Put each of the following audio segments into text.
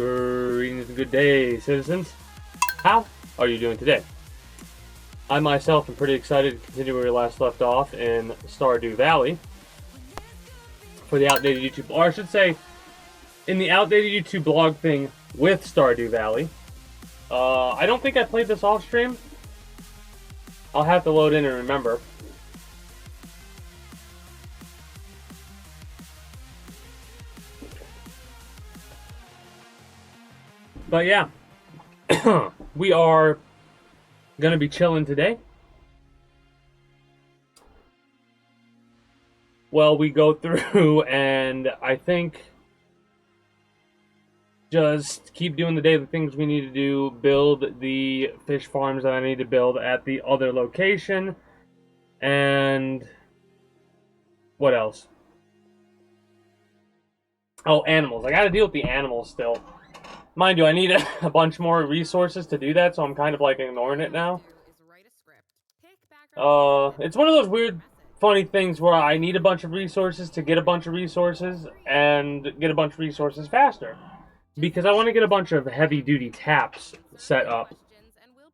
Greetings and good day, citizens. How are you doing today? I myself am pretty excited to continue where we last left off in Stardew Valley for the outdated YouTube, or I should say, in the outdated YouTube blog thing with Stardew Valley. I don't think I played this off stream. I'll have to load in and remember. But yeah, we are going to be chilling today. Well, we go through and I think just keep doing the daily things we need to do, build the fish farms that I need to build at the other location, and what else? Oh, animals. I got to deal with the animals still. Mind you, I need a bunch more resources to do that, so I'm kind of like ignoring it now. It's one of those weird, funny things where I need a bunch of resources to get a bunch of resources and get a bunch of resources faster. Because I want to get a bunch of heavy-duty taps set up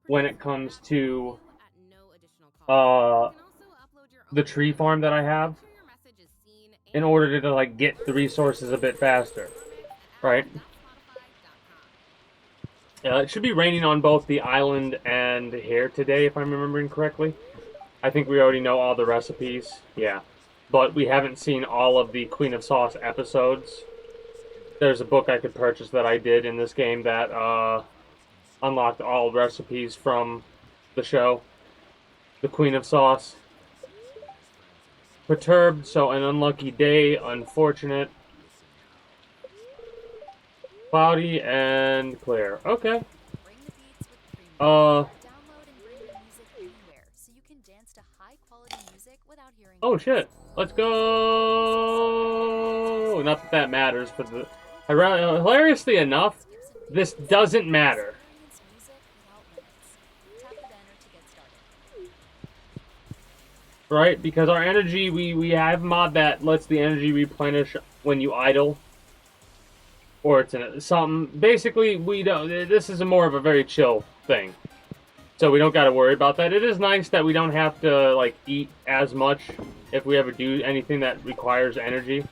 when it comes to the tree farm that I have in order to like get the resources a bit faster, right? It should be raining on both the island and here today, if I'm remembering correctly. I think we already know all the recipes, yeah. But we haven't seen all of the Queen of Sauce episodes. There's a book I could purchase that I did in this game that unlocked all recipes from the show. The Queen of Sauce. Perturbed, so an unlucky day, unfortunate. Cloudy and clear. Okay. Oh shit. Let's go. Not that that matters, but hilariously enough, this doesn't matter. Right? Because our energy, we have a mod that lets the energy replenish when you idle. Or it's in something. Basically, we don't. This is more of a very chill thing, so we don't got to worry about that. It is nice that we don't have to like eat as much if we ever do anything that requires energy.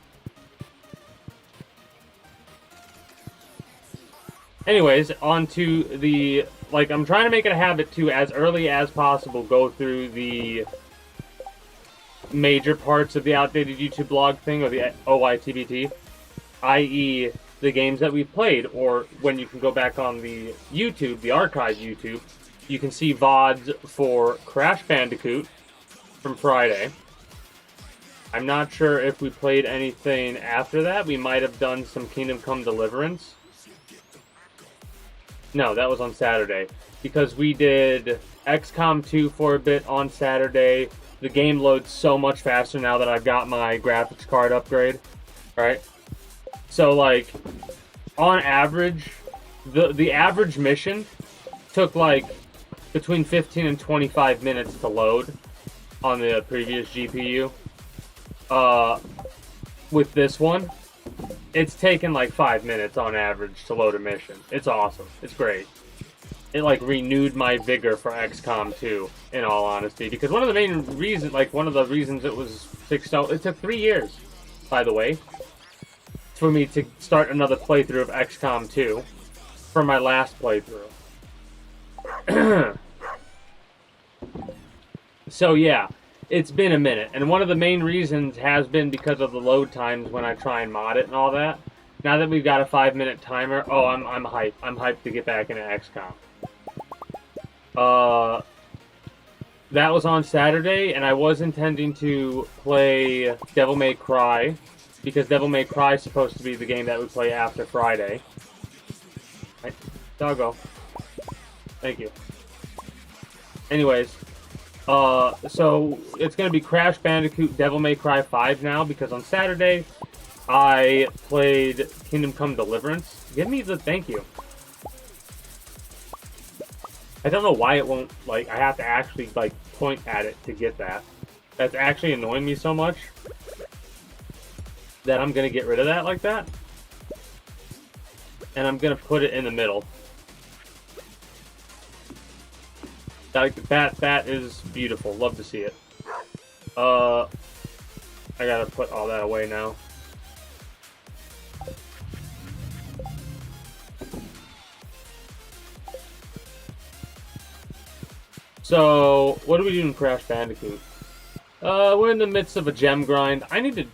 Anyways, on to the I'm trying to make it a habit to, as early as possible, go through the major parts of the outdated YouTube blog thing, or the OYTBT, i.e. the games that we've played, or when you can go back on the YouTube, the archive YouTube, you can see VODs for Crash Bandicoot from Friday. I'm not sure if we played anything after that. We might have done some Kingdom Come Deliverance. No, that was on Saturday. Because we did XCOM 2 for a bit on Saturday. The game loads so much faster now that I've got my graphics card upgrade. Right? So, like, on average, the average mission took, like, between 15 and 25 minutes to load on the previous GPU. With this one, it's taken, like, 5 minutes on average to load a mission. It's awesome. It's great. It, like, renewed my vigor for XCOM 2, in all honesty. Because one of the main reasons, one of the reasons it was fixed out, it took 3 years, by the way, for me to start another playthrough of XCOM 2 from my last playthrough. So yeah, it's been a minute, and one of the main reasons has been because of the load times when I try and mod it and all that. Now that we've got a 5-minute timer, oh, I'm hyped. I'm hyped to get back into XCOM. That was on Saturday, and I was intending to play Devil May Cry, because Devil May Cry is supposed to be the game that we play after Friday. Right? Doggo. Thank you. Anyways, so it's going to be Crash Bandicoot Devil May Cry 5 now, because on Saturday I played Kingdom Come Deliverance. Give me the thank you. I don't know why it won't, I have to actually, point at it to get that. That's actually annoying me so much that I'm going to get rid of that like that. And I'm gonna put it in the middle. That is beautiful. Love to see it. I gotta put all that away now. So, what do we do in Crash Bandicoot? We're in the midst of a gem grind. I need to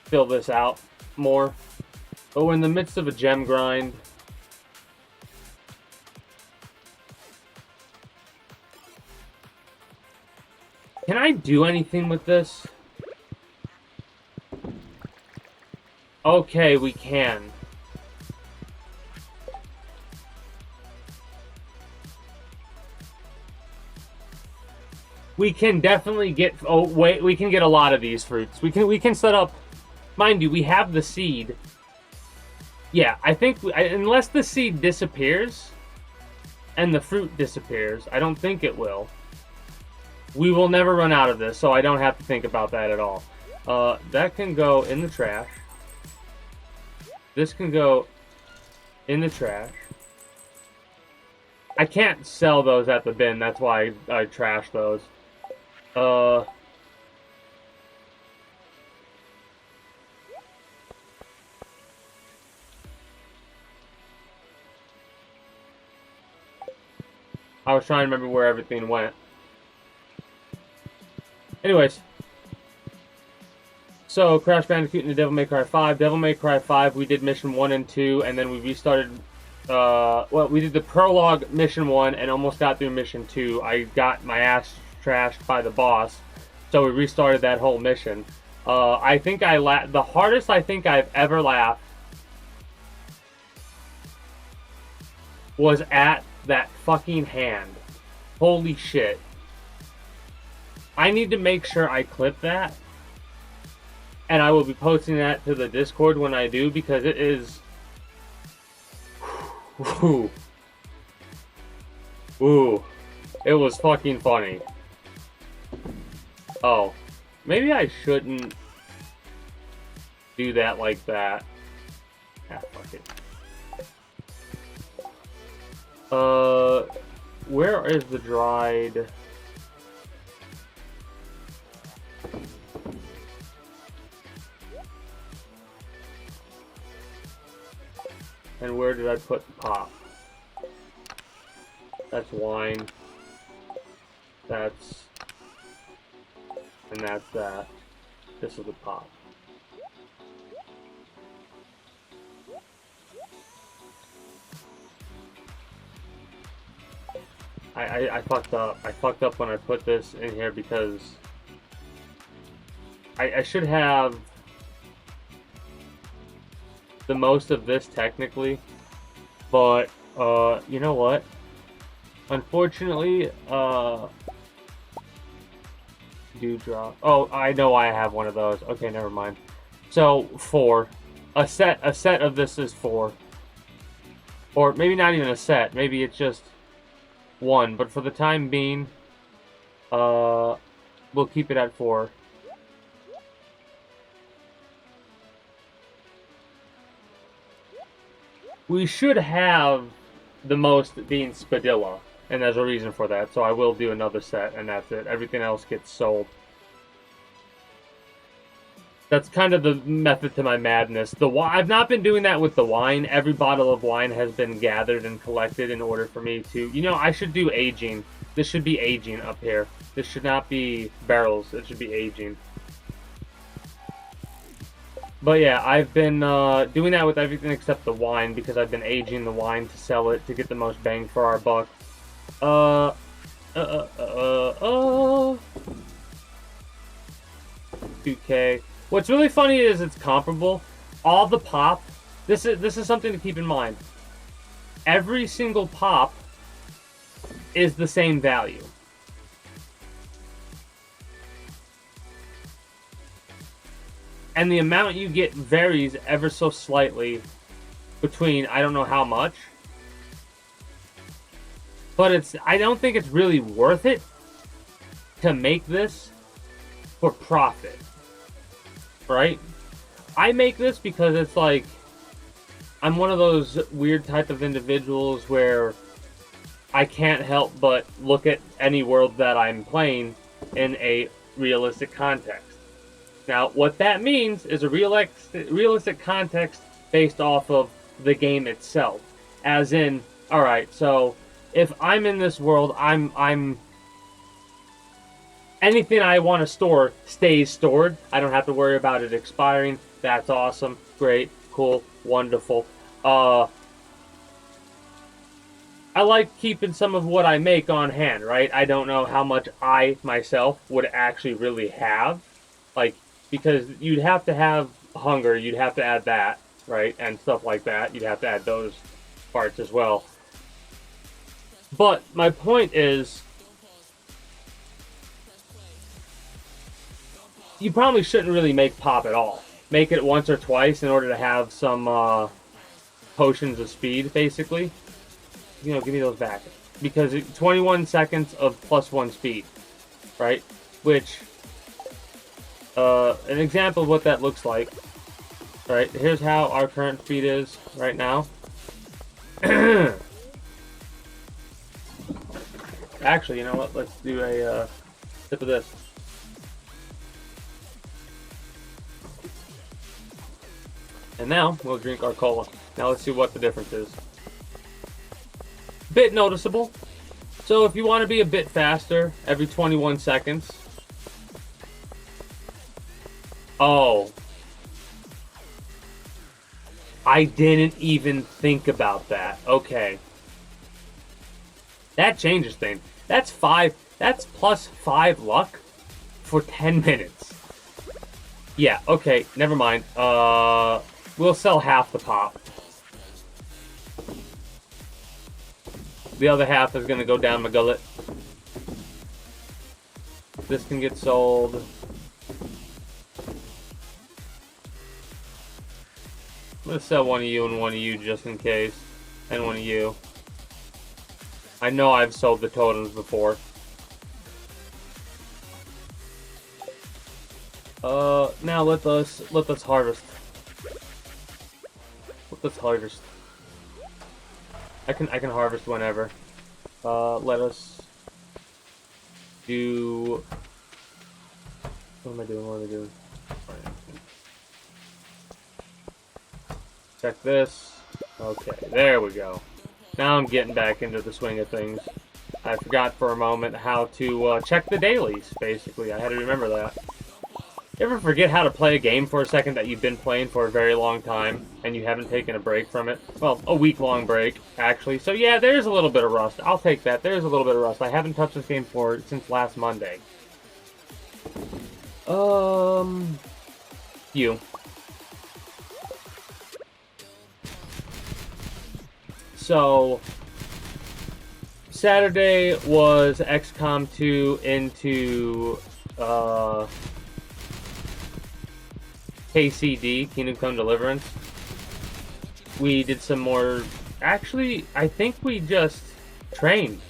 fill this out more. But we're in the midst of a gem grind. Can I do anything with this? Okay, we can. We can definitely get... Oh, wait, we can get a lot of these fruits. We can set up... Mind you, we have the seed. Yeah, I think... unless the seed disappears and the fruit disappears, I don't think it will. We will never run out of this, so I don't have to think about that at all. That can go in the trash. This can go in the trash. I can't sell those at the bin, that's why I trash those. I was trying to remember where everything went. Anyways. So, Crash Bandicoot and the Devil May Cry 5. Devil May Cry 5, we did Mission 1 and 2, and then we restarted... well, we did the prologue Mission 1 and almost got through Mission 2. I got my ass trashed by the boss, so we restarted that whole mission. I think the hardest I think I've ever laughed was at that fucking hand. Holy shit. I need to make sure I clip that, and I will be posting that to the Discord when I do, because it is... Ooh. Ooh. It was fucking funny. Oh. Maybe I shouldn't do that like that. Ah, fuck it. Where is the dried... And where did I put the pop? That's wine. That's... And that's that. This is the pop. I fucked up. I fucked up when I put this in here because... I should have... the most of this technically, but you know what, unfortunately, dewdrop. Oh, I know I have one of those. Okay, never mind. So 4, a set of this is 4, or maybe not even a set, maybe it's just 1, but for the time being, we'll keep it at 4. We should have the most being Spadilla, and there's a reason for that, so I will do another set, and that's it. Everything else gets sold. That's kind of the method to my madness. I've not been doing that with the wine. Every bottle of wine has been gathered and collected in order for me to... You know, I should do aging. This should be aging up here. This should not be barrels. It should be aging. But yeah, I've been doing that with everything except the wine, because I've been aging the wine to sell it to get the most bang for our buck. 2K. What's really funny is it's comparable. All the pop, this is something to keep in mind. Every single pop is the same value. And the amount you get varies ever so slightly between, I don't know how much. But I don't think it's really worth it to make this for profit. Right? I make this because it's like, I'm one of those weird type of individuals where I can't help but look at any world that I'm playing in a realistic context. Now, what that means is a realistic context based off of the game itself. As in, alright, so if I'm in this world, I'm anything I want to store stays stored. I don't have to worry about it expiring. That's awesome. Great. Cool. Wonderful. I like keeping some of what I make on hand, right? I don't know how much I, myself, would actually really have. Like, because you'd have to have hunger, you'd have to add that, right? And stuff like that. You'd have to add those parts as well. But my point is, you probably shouldn't really make pop at all. Make it once or twice in order to have some potions of speed, basically. You know, give me those back. Because 21 seconds of +1 speed, right? Which, an example of what that looks like, right? Here's how our current speed is right now. Actually, you know what? Let's do a sip of this. And now, we'll drink our cola. Now let's see what the difference is. Bit noticeable. So if you want to be a bit faster, every 21 seconds. Oh. I didn't even think about that. Okay. That changes things. That's +5 luck for 10 minutes. Yeah, okay, never mind. We'll sell half the pop. The other half is going to go down my gullet. This can get sold. I'm going to sell one of you and one of you just in case. And one of you. I know I've sold the totems before. Now let us harvest. Let's harvest. I can harvest whenever. Let us do. What am I doing? What am I doing? Check this. Okay, there we go. Now I'm getting back into the swing of things. I forgot for a moment how to check the dailies, basically. I had to remember that. You ever forget how to play a game for a second that you've been playing for a very long time, and you haven't taken a break from it? Well, a week-long break, actually. So yeah, there's a little bit of rust. I'll take that. There's a little bit of rust. I haven't touched this game since last Monday. You. So, Saturday was XCOM 2 into, KCD, Kingdom Come Deliverance. We did some more... Actually, I think we just trained.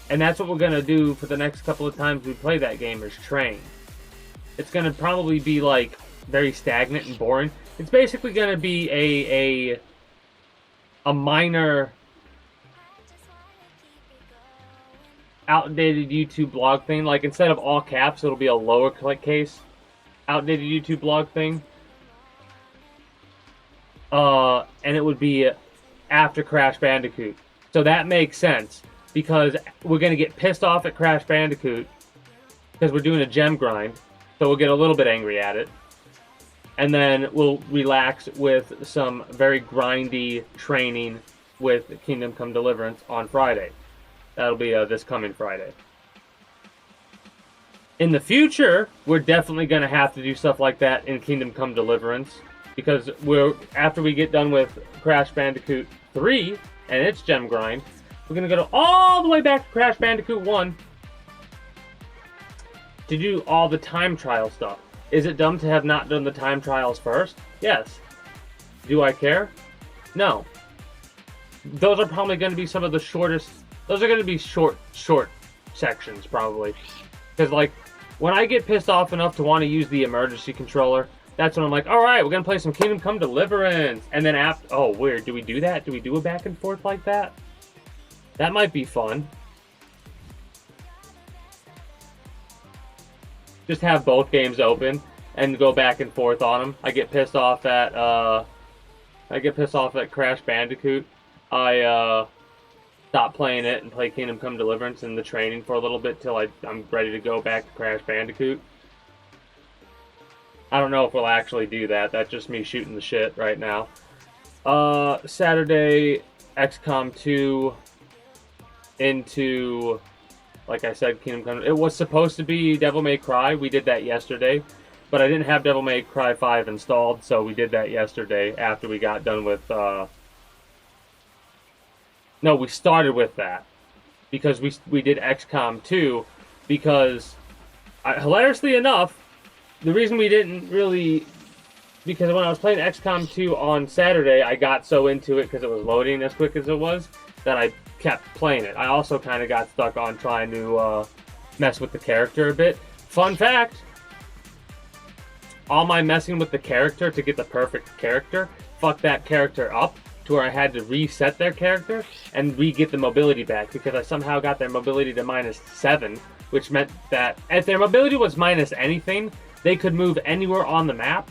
And that's what we're going to do for the next couple of times we play that game, is train. It's going to probably be, like, very stagnant and boring. It's basically going to be a minor... outdated YouTube blog thing. Like, instead of all caps, it'll be a lowercase outdated YouTube blog thing. And it would be after Crash Bandicoot. So that makes sense, because we're going to get pissed off at Crash Bandicoot because we're doing a gem grind. So we'll get a little bit angry at it. And then we'll relax with some very grindy training with Kingdom Come Deliverance on Friday. That'll be this coming Friday. In the future, we're definitely going to have to do stuff like that in Kingdom Come Deliverance, because after we get done with Crash Bandicoot 3 and its gem grind, we're going to go all the way back to Crash Bandicoot 1 to do all the time trial stuff. Is it dumb to have not done the time trials first? Yes. Do I care? No. Those are probably going to be some of the shortest... Those are going to be short sections, probably. Because, like, when I get pissed off enough to want to use the emergency controller, That's when I'm like, all right, we're gonna play some Kingdom Come Deliverance, and then after, oh, weird, do we do that? Do we do a back and forth like that? That might be fun. Just have both games open and go back and forth on them. I get pissed off at Crash Bandicoot. I stop playing it and play Kingdom Come Deliverance in the training for a little bit till I'm ready to go back to Crash Bandicoot. I don't know if we'll actually do that. That's just me shooting the shit right now. Saturday, XCOM 2 into, like I said, Kingdom Come. It was supposed to be Devil May Cry. We did that yesterday. But I didn't have Devil May Cry 5 installed, so we did that yesterday after we got done with... No, we started with that. Because we did XCOM 2. Because, hilariously enough, the reason we didn't really... Because when I was playing XCOM 2 on Saturday, I got so into it because it was loading as quick as it was, that I kept playing it. I also kind of got stuck on trying to mess with the character a bit. Fun fact, all my messing with the character to get the perfect character fucked that character up to where I had to reset their character and re-get the mobility back because I somehow got their mobility to -7, which meant that if their mobility was minus anything, they could move anywhere on the map,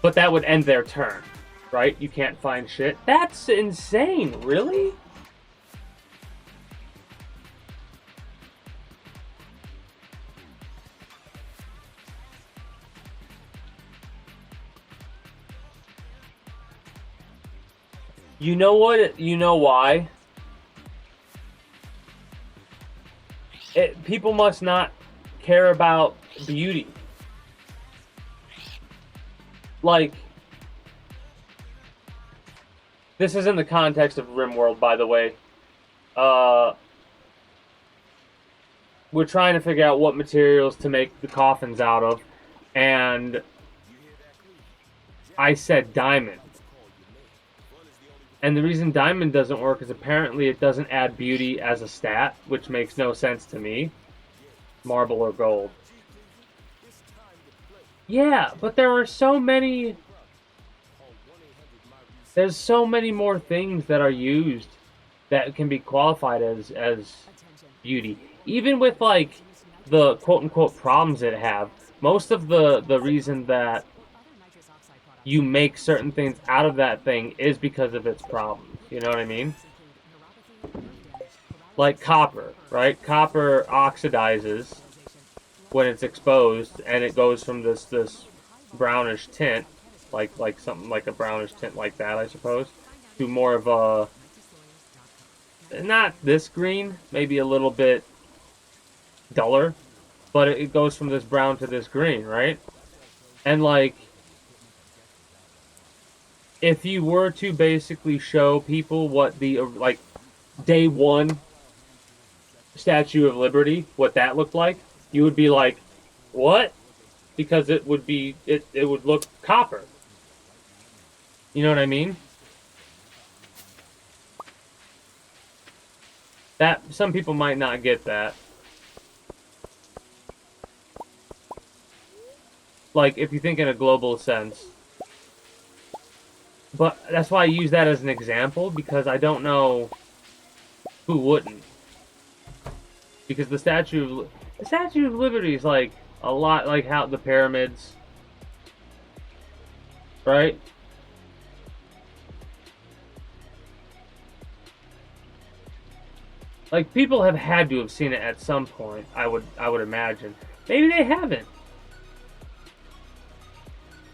but that would end their turn, right? You can't find shit. That's insane, really? You know what? You know why? People must not care about beauty. Like, this is in the context of RimWorld, by the way. We're trying to figure out what materials to make the coffins out of, and I said diamond. And the reason diamond doesn't work is apparently it doesn't add beauty as a stat, which makes no sense to me. Marble or gold. Yeah, but there are so many... There's so many more things that are used that can be qualified as beauty. Even with, like, the quote-unquote problems it have, most of the reason that you make certain things out of that thing is because of its problems. You know what I mean? Like copper, right? Copper oxidizes when it's exposed, and it goes from this brownish tint, like something like a brownish tint like that, I suppose, to more of a, not this green, maybe a little bit duller, but it goes from this brown to this green, right? And like, if you were to basically show people what the, like, day one Statue of Liberty, what that looked like, you would be like, what? Because it would be, it would look copper. You know what I mean? That, some people might not get that. Like, if you think in a global sense. But that's why I use that as an example, because I don't know who wouldn't. Because the Statue of Liberty is like a lot like how the pyramids, right? Like, people have had to have seen it at some point, I would imagine. Maybe they haven't.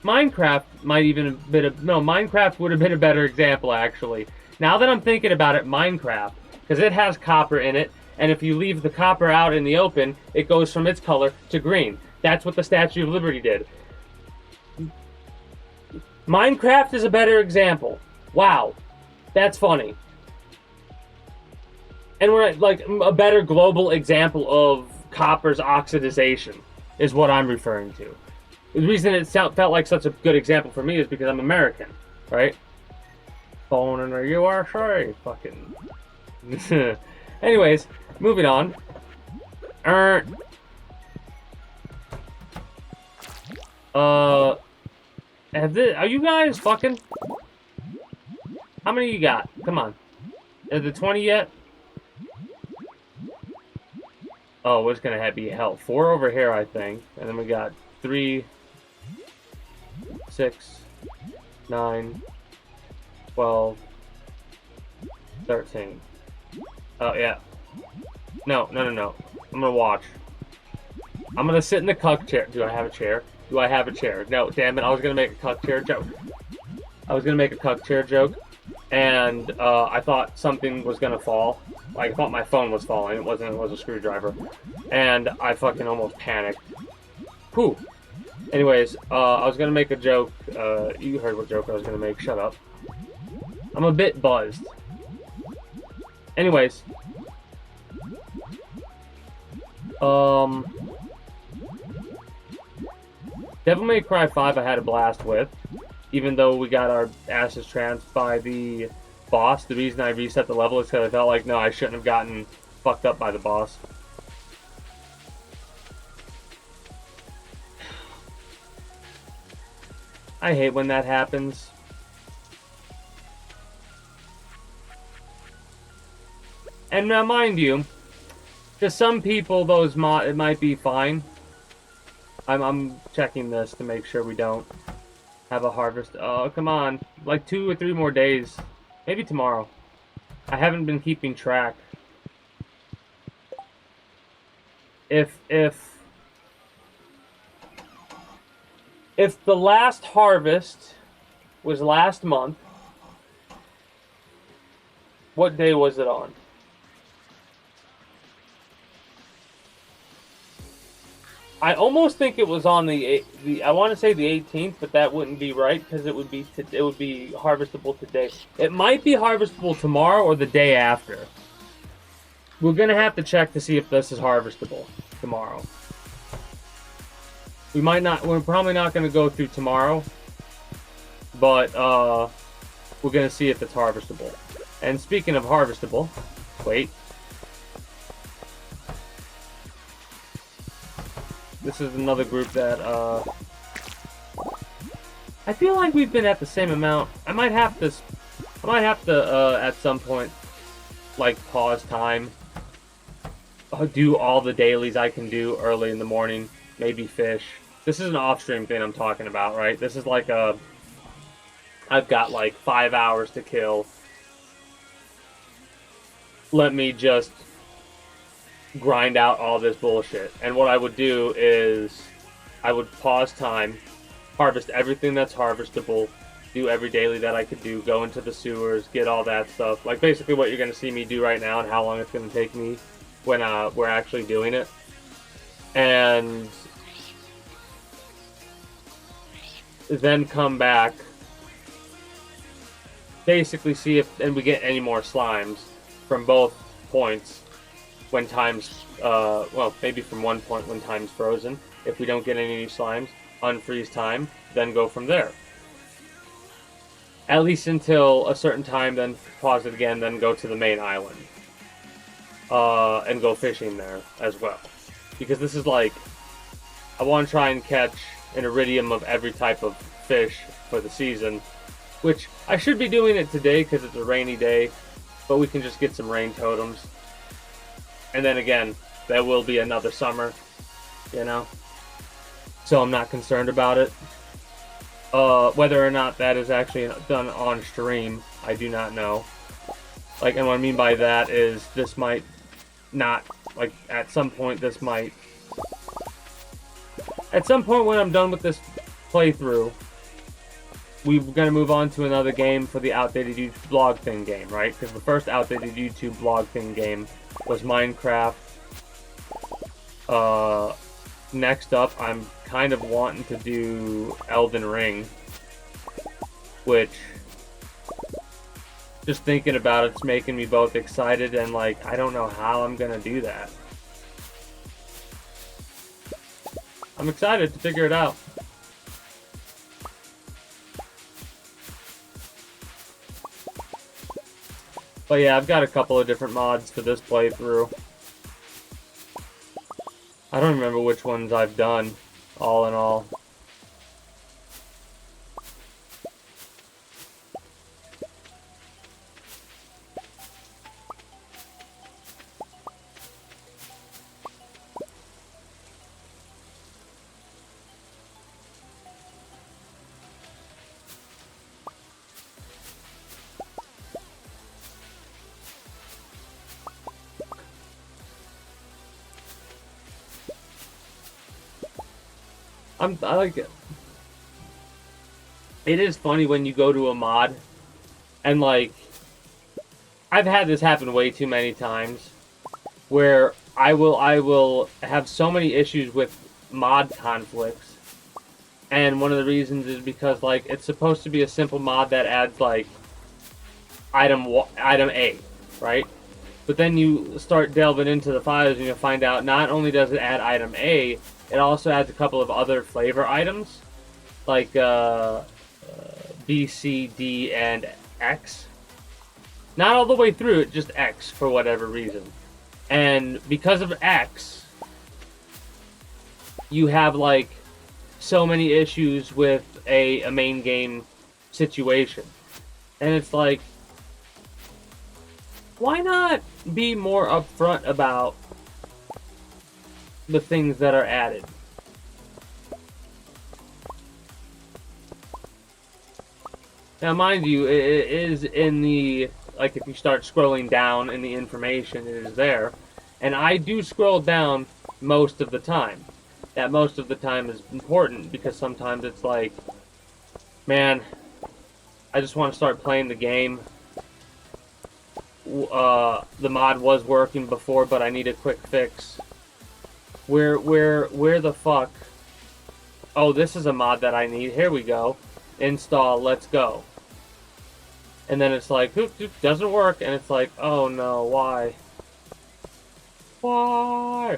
Minecraft might even have been Minecraft would have been a better example, actually. Now that I'm thinking about it, Minecraft, because it has copper in it, and if you leave the copper out in the open, it goes from its color to green. That's what the Statue of Liberty did. Minecraft is a better example. Wow. That's funny. And we're like a better global example of copper's oxidization is what I'm referring to. The reason it felt like such a good example for me is because I'm American, right? Born in the USA, fucking. Anyways, moving on. Are you guys fucking? How many you got? Come on. Is it 20 yet? Oh, what's gonna be hell? 4 over here, I think. And then we got 3, 6, 9, 12, 13. Oh, yeah. No. I'm gonna watch. I'm gonna sit in the cuck chair. Do I have a chair? Do I have a chair? No, damn it. I was gonna make a cuck chair joke. And I thought something was gonna fall. Like, I thought my phone was falling. It wasn't. It was a screwdriver. And I fucking almost panicked. Whew. Anyways, I was gonna make a joke. You heard what joke I was gonna make. Shut up. I'm a bit buzzed. Anyways. Devil May Cry 5 I had a blast with. Even though we got our asses trounced by the boss, the reason I reset the level is because I felt like, no, I shouldn't have gotten fucked up by the boss. I hate when that happens. And now, mind you, to some people, it might be fine. I'm checking this to make sure we don't have a harvest. Oh, come on. Like 2 or 3 more days. Maybe tomorrow. I haven't been keeping track. If the last harvest was last month, what day was it on? I almost think it was on the I want to say the 18th, but that wouldn't be right because it would be harvestable today. It might be harvestable tomorrow or the day after. We're gonna have to check to see if this is harvestable tomorrow. We might not. We're probably not gonna go through tomorrow, but we're gonna see if it's harvestable. And speaking of harvestable, wait. This is another group that, I feel like we've been at the same amount. I might have to, at some point, like, pause time. Do all the dailies I can do early in the morning. Maybe fish. This is an off-stream thing I'm talking about, right? This is like I've got like 5 hours to kill. Let me just grind out all this bullshit. And what I would do is I would pause time, harvest everything that's harvestable, do every daily that I could do, go into the sewers, get all that stuff. Like basically what you're going to see me do right now and how long it's going to take me when we're actually doing it. And then come back, basically see if we get any more slimes from both points. When time's, well, maybe from one point when time's frozen. If we don't get any new slimes, unfreeze time, then go from there. At least until a certain time, then pause it again, then go to the main island. And go fishing there as well. Because this is like, I want to try and catch an iridium of every type of fish for the season. Which, I should be doing it today because it's a rainy day. But we can just get some rain totems. And then again, there will be another summer, you know? So I'm not concerned about it. Whether or not that is actually done on stream, I do not know. Like, and what I mean by that is this might not, like, at some point this might... At some point when I'm done with this playthrough, we're going to move on to another game for the Outdated YouTube Blog Thing game, right? Because the first Outdated YouTube Blog Thing game was Minecraft. Next up, I'm kind of wanting to do Elden Ring, which, just thinking about it's making me both excited and like, I don't know how I'm gonna do that. I'm excited to figure it out. But yeah, I've got a couple of different mods for this playthrough. I don't remember which ones I've done, all in all. I like it. It is funny when you go to a mod and like I've had this happen way too many times where I will have so many issues with mod conflicts. And one of the reasons is because like it's supposed to be a simple mod that adds like item A, right? But then you start delving into the files and you'll find out not only does it add item A, it also adds a couple of other flavor items like B, C, D, and X. Not all the way through it, just X for whatever reason. And because of X, you have like so many issues with a main game situation. And it's like, why not be more upfront about the things that are added? Now, mind you, it is in the, like, if you start scrolling down in the information, it is there. And I do scroll down most of the time. That most of the time is important because sometimes it's like, man, I just want to start playing the game. The mod was working before, but I need a quick fix. Where the fuck? Oh, this is a mod that I need. Here we go. Install, let's go. And then it's like, doesn't work, and it's like, oh no, why? Why?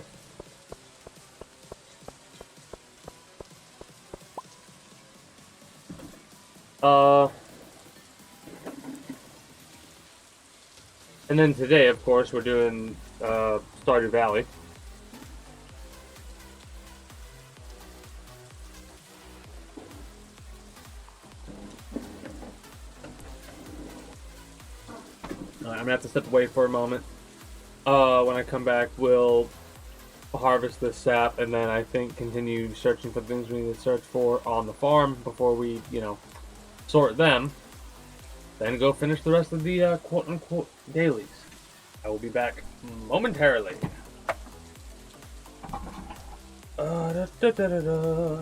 And then today, of course, we're doing Stardew Valley. I'm gonna have to step away for a moment. When I come back, we'll harvest this sap, and then I think continue searching for things we need to search for on the farm before we, sort them. Then go finish the rest of the quote-unquote dailies. I will be back momentarily. Da, da, da, da, da.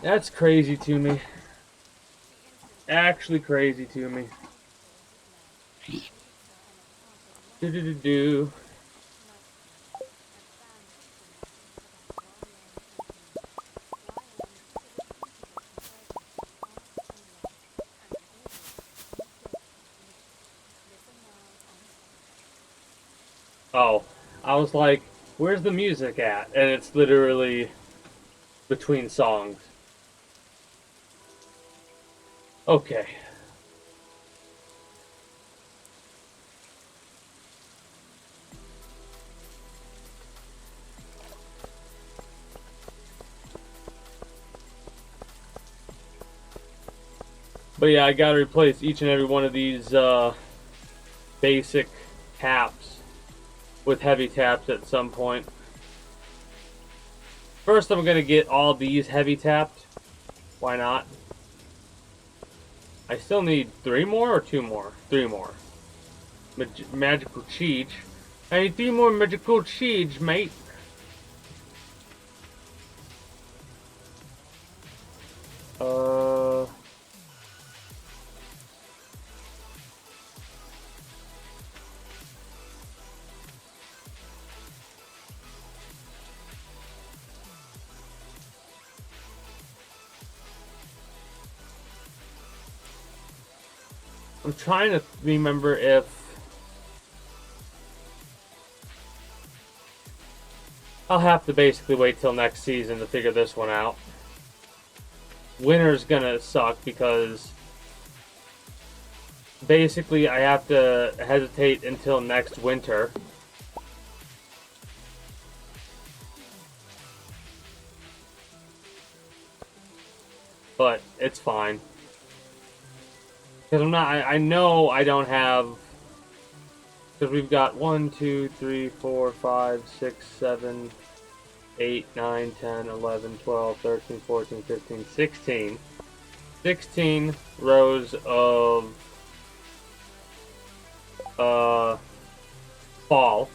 That's crazy to me. Actually crazy to me. Do. Oh, I was like, where's the music at? And it's literally between songs. Okay. But yeah, I gotta replace each and every one of these basic taps with heavy taps at some point. First, I'm gonna get all these heavy tapped. Why not? I still need 3 more or 2 more? 3 more. Magical cheese. I need 3 more magical cheese, mate. I'm trying to remember if I'll have to basically wait till next season to figure this one out. Winter's gonna suck because basically I have to hesitate until next winter. But it's fine. Because I know I don't have, because we've got 1, 2, 3, 4, 5, 6, 7, 8, 9, 10, 11, 12, 13, 14, 15, 16. 16 rows of fall,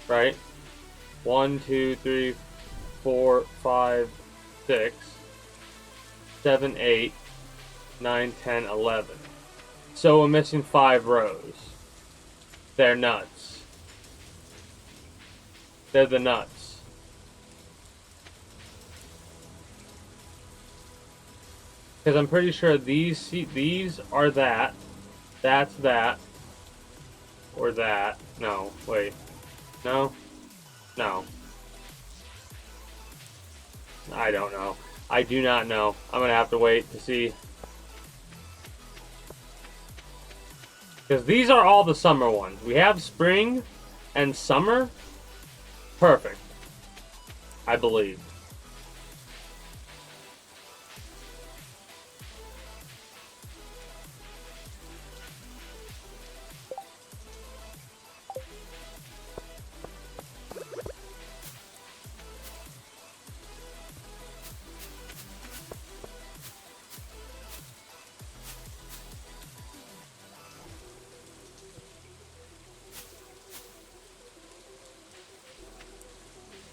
right? 1, 2, 3, 4, 5, 6, 7, 8, 9, 10, 11. So we're missing 5 rows. They're nuts. They're the nuts. Because I'm pretty sure these are that. That's that. Or that. No, wait. No? No. I don't know. I do not know. I'm going to have to wait to see. Because these are all the summer ones. We have spring and summer. Perfect. I believe.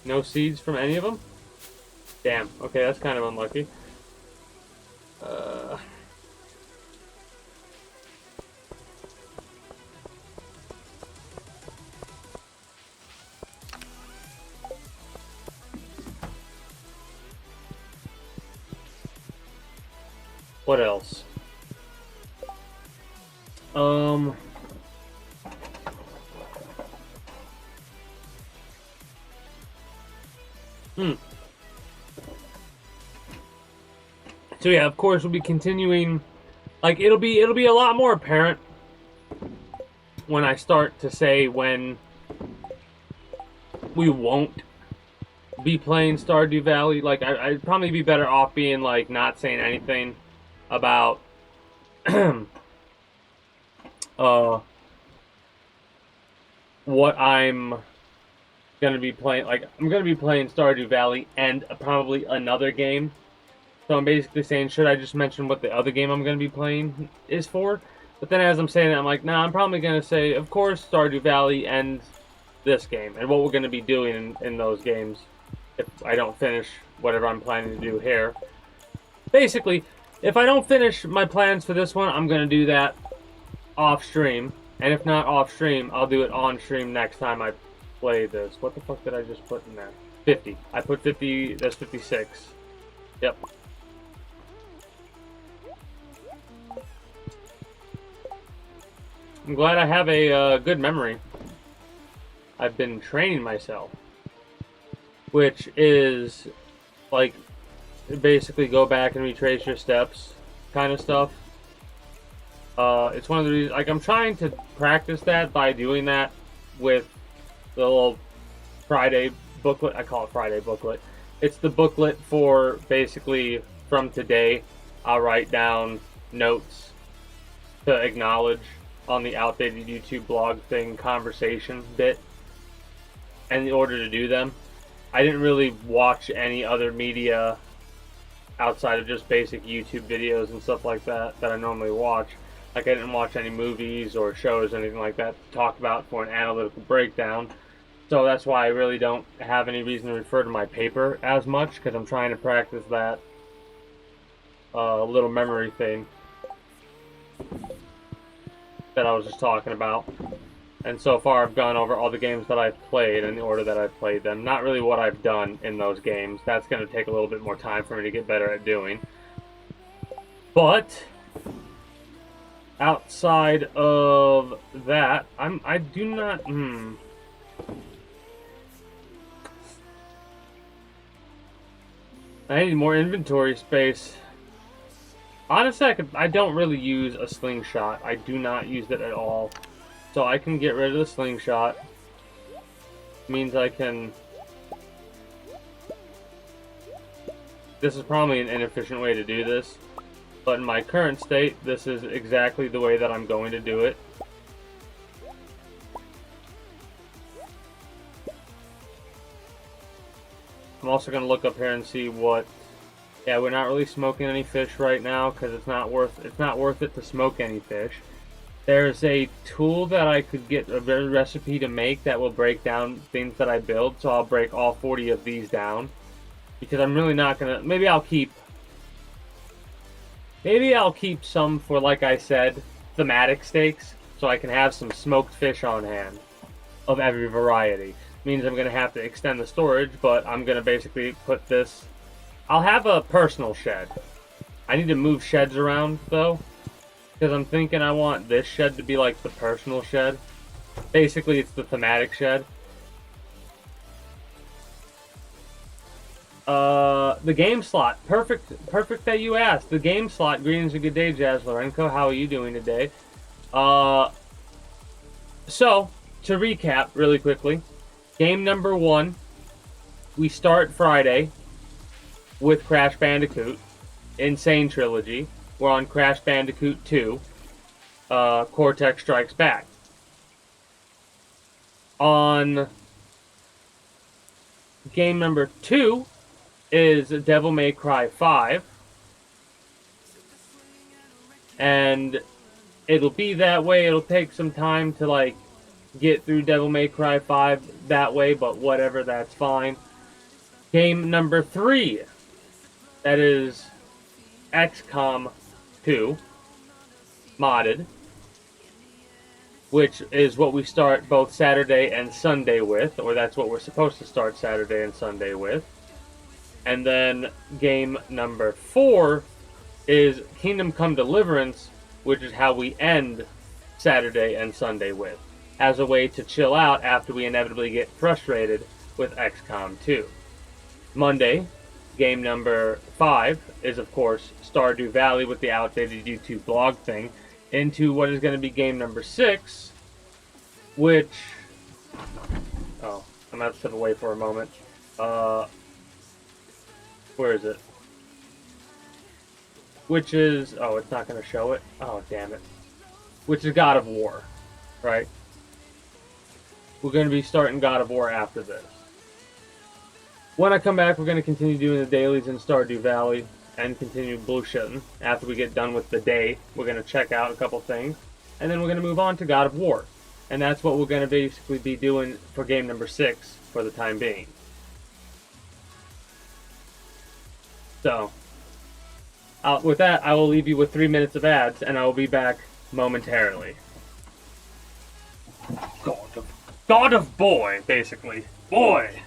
No seeds from any of them? Damn. Okay, that's kind of unlucky. What else? So yeah, of course we'll be continuing. Like it'll be a lot more apparent when I start to say when we won't be playing Stardew Valley. Like I'd probably be better off being like not saying anything about what I'm gonna be playing. Like I'm gonna be playing Stardew Valley and probably another game. So I'm basically saying, should I just mention what the other game I'm going to be playing is for? But then as I'm saying it, I'm like, nah, I'm probably going to say, of course, Stardew Valley and this game, and what we're going to be doing in those games if I don't finish whatever I'm planning to do here. Basically, if I don't finish my plans for this one, I'm going to do that off stream. And if not off stream, I'll do it on stream next time I play this. What the fuck did I just put in there? 50. I put 50, that's 56. Yep. I'm glad I have a good memory. I've been training myself. Which is, like, basically go back and retrace your steps kind of stuff. It's one of the reasons, like, I'm trying to practice that by doing that with the little Friday booklet. I call it Friday booklet. It's the booklet for basically from today. I'll write down notes to acknowledge on the outdated YouTube blog thing conversation bit. And in order to do them, I didn't really watch any other media outside of just basic YouTube videos and stuff like that I normally watch. Like, I didn't watch any movies or shows or anything like that to talk about for an analytical breakdown. So that's why I really don't have any reason to refer to my paper as much, because I'm trying to practice that little memory thing that I was just talking about. And so far I've gone over all the games that I've played in the order that I've played them. Not really what I've done in those games. That's going to take a little bit more time for me to get better at doing. But outside of that, I do not... I need more inventory space. Honestly, I don't really use a slingshot. I do not use it at all. So I can get rid of the slingshot. Means I can... This is probably an inefficient way to do this. But in my current state, this is exactly the way that I'm going to do it. I'm also going to look up here and see what... Yeah, we're not really smoking any fish right now because it's not worth it to smoke any fish. There's a tool that I could get a recipe to make that will break down things that I build, so I'll break all 40 of these down. Because I'm really not gonna... Maybe I'll keep some for, like I said, thematic steaks, so I can have some smoked fish on hand of every variety. Means I'm gonna have to extend the storage, but I'm gonna basically put this... I'll have a personal shed. I need to move sheds around, though. Because I'm thinking I want this shed to be like the personal shed. Basically, it's the thematic shed. The game slot. Perfect that you asked. The game slot. Greetings and good day, Jazz Lorenko. How are you doing today? So, to recap really quickly. Game number 1. We start Friday with Crash Bandicoot. Insane Trilogy. We're on Crash Bandicoot 2, Cortex Strikes Back. On game number 2 is Devil May Cry 5. And it'll be that way. It'll take some time to, like, get through Devil May Cry 5 that way, but whatever, that's fine. Game number 3, that is XCOM 2 modded, which is what we start both Saturday and Sunday with, or that's what we're supposed to start Saturday and Sunday with. And then game number 4 is Kingdom Come Deliverance, which is how we end Saturday and Sunday with, as a way to chill out after we inevitably get frustrated with XCOM 2. Monday, game number 5 is, of course, Stardew Valley with the outdated YouTube blog thing, into what is going to be game number 6, which... Oh, I'm going to have to step away for a moment. Where is it? Which is... Oh, it's not going to show it? Oh, damn it. Which is God of War, right? We're going to be starting God of War after this. When I come back, we're going to continue doing the dailies in Stardew Valley and continue bullshitting. After we get done with the day, we're going to check out a couple things, and then we're going to move on to God of War. And that's what we're going to basically be doing for game number 6 for the time being. So, with that, I will leave you with 3 minutes of ads, and I will be back momentarily. God of boy, basically. Boy!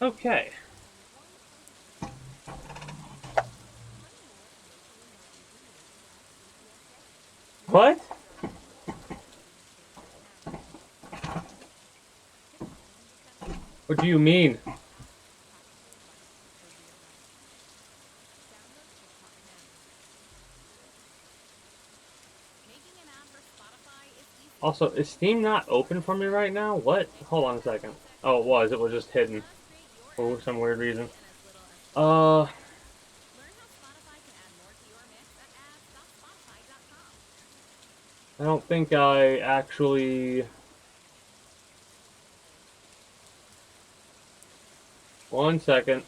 Okay. What? What do you mean? Also, is Steam not open for me right now? What? Hold on a second. Oh, it was. It was just hidden for some weird reason. I don't think I actually... One second.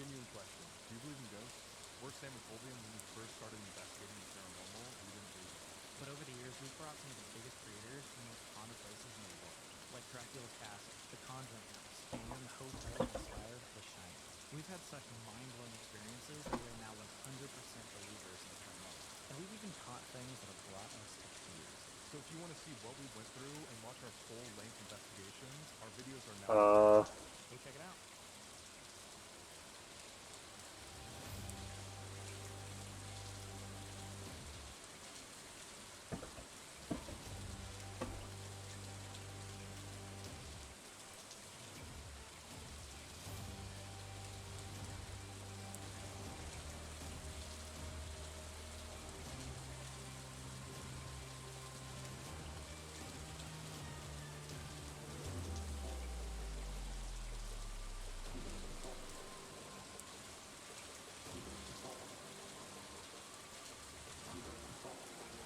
Genuine question. Do you believe in ghosts? We're Sam and Colby, and when we first started investigating the paranormal, we didn't believe in it. But over the years, we've brought some of the biggest creators and most haunted places in the world, like Dracula's Castle, the Conjuring House, and even the hotel that inspired The Shining. We've had such mind-blowing experiences that we are now 100% believers in the paranormal. And we've even caught things that have brought us to tears. So if you want to see what we went through and watch our full-length investigations, our videos are now Go check it out.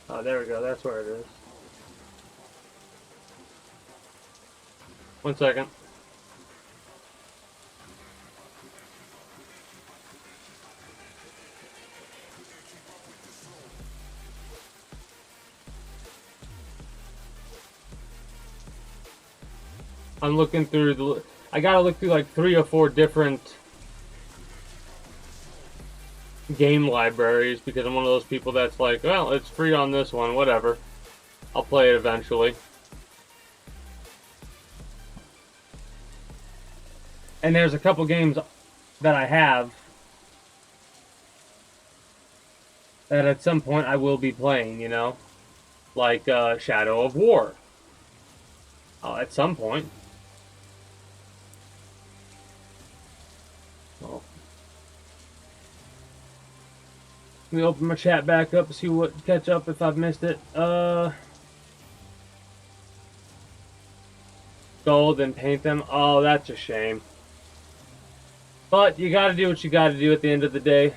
Oh, there we go. That's where it is. One second. I'm looking through the... I gotta look through like 3 or 4 different game libraries because I'm one of those people that's like, well, it's free on this one, whatever. I'll play it eventually. And there's a couple games that I have that at some point I will be playing, you know? Like Shadow of War. At some point. Well, let me open my chat back up and see what catch up if I've missed it. Gold and paint them. Oh, that's a shame. But you gotta do what you gotta do at the end of the day.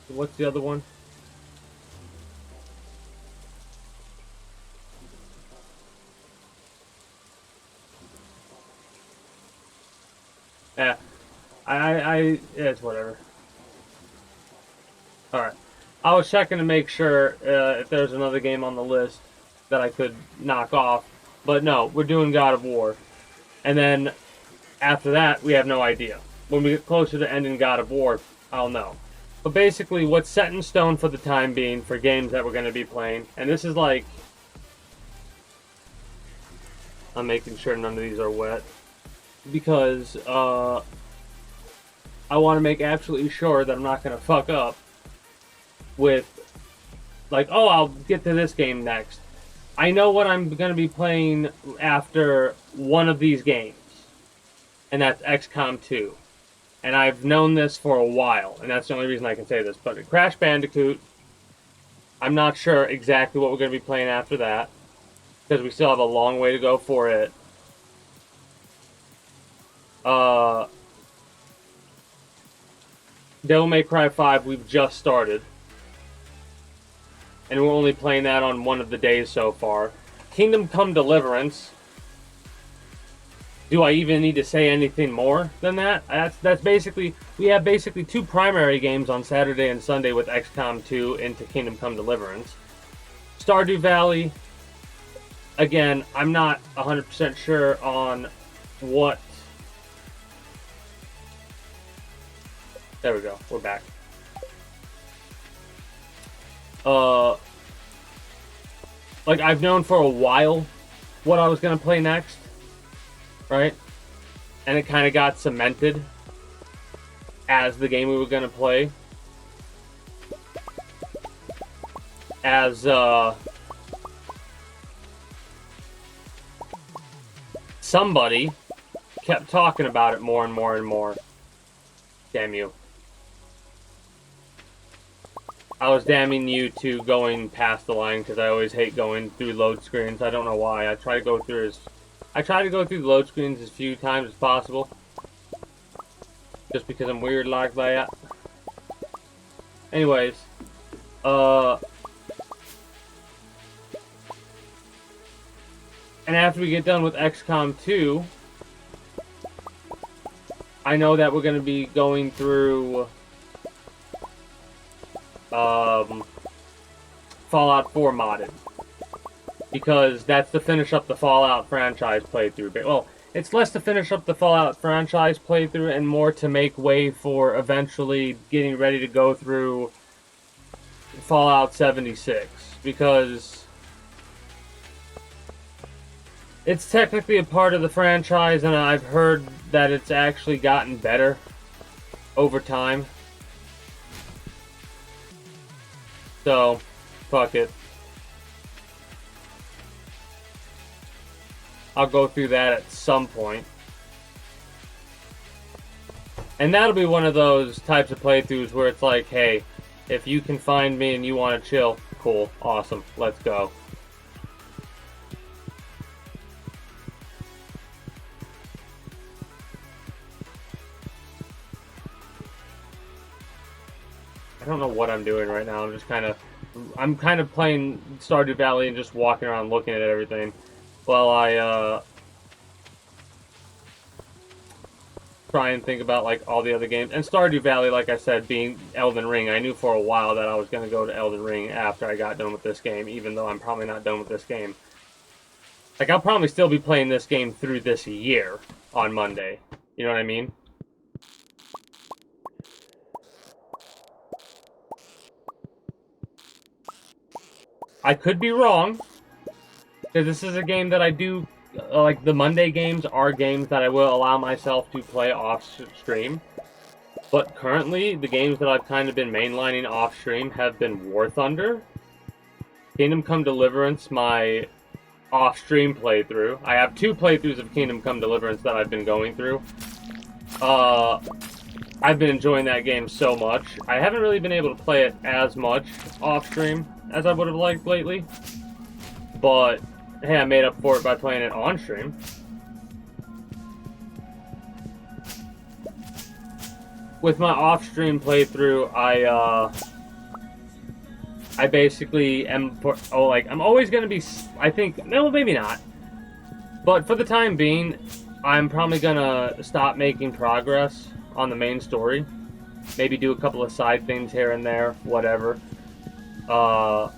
What's the other one? Yeah. It's whatever. Alright. I was checking to make sure if there's another game on the list that I could knock off. But no, we're doing God of War. And then after that, we have no idea. When we get closer to ending God of War, I'll know. But basically, what's set in stone for the time being for games that we're going to be playing, and this is like... I'm making sure none of these are wet. Because I want to make absolutely sure that I'm not going to fuck up with, like, oh, I'll get to this game next. I know what I'm going to be playing after one of these games, and that's XCOM 2. And I've known this for a while, and that's the only reason I can say this. But Crash Bandicoot, I'm not sure exactly what we're going to be playing after that, because we still have a long way to go for it. Devil May Cry 5, we've just started. And we're only playing that on one of the days so far. Kingdom Come Deliverance. Do I even need to say anything more than that? That's basically... We have basically 2 primary games on Saturday and Sunday with XCOM 2 into Kingdom Come Deliverance. Stardew Valley. Again, I'm not 100% sure on what... There we go. We're back. like I've known for a while what I was gonna play next, right? And it kind of got cemented as the game we were gonna play. As somebody kept talking about it more and more and more. Damn you. I was damning you to going past the line because I always hate going through load screens. I don't know why. I try to go through the load screens as few times as possible. Just because I'm weird like that. Anyways, and after we get done with XCOM 2, I know that we're going to be going through Fallout 4 modded. Because that's to finish up the Fallout franchise playthrough. Well, it's less to finish up the Fallout franchise playthrough and more to make way for eventually getting ready to go through Fallout 76. Because it's technically a part of the franchise, and I've heard that it's actually gotten better over time. So, fuck it. I'll go through that at some point. And that'll be one of those types of playthroughs where it's like, hey, if you can find me and you want to chill, cool, awesome, let's go. I don't know what I'm doing right now. I'm kind of playing Stardew Valley and just walking around looking at everything while I try and think about like all the other games. And Stardew Valley, like I said, being Elden Ring, I knew for a while that I was going to go to Elden Ring after I got done with this game, even though I'm probably not done with this game. Like, I'll probably still be playing this game through this year on Monday. You know what I mean? I could be wrong, because this is a game that I do, like, the Monday games are games that I will allow myself to play off-stream. But currently, the games that I've kind of been mainlining off-stream have been War Thunder, Kingdom Come Deliverance, my off-stream playthrough. I have 2 playthroughs of Kingdom Come Deliverance that I've been going through. I've been enjoying that game so much. I haven't really been able to play it as much off-stream as I would have liked lately. But, hey, I made up for it by playing it on-stream. With my off-stream playthrough, I basically am, I'm always going to be, I think, no, maybe not. But for the time being, I'm probably going to stop making progress on the main story. Maybe do a couple of side things here and there, whatever. But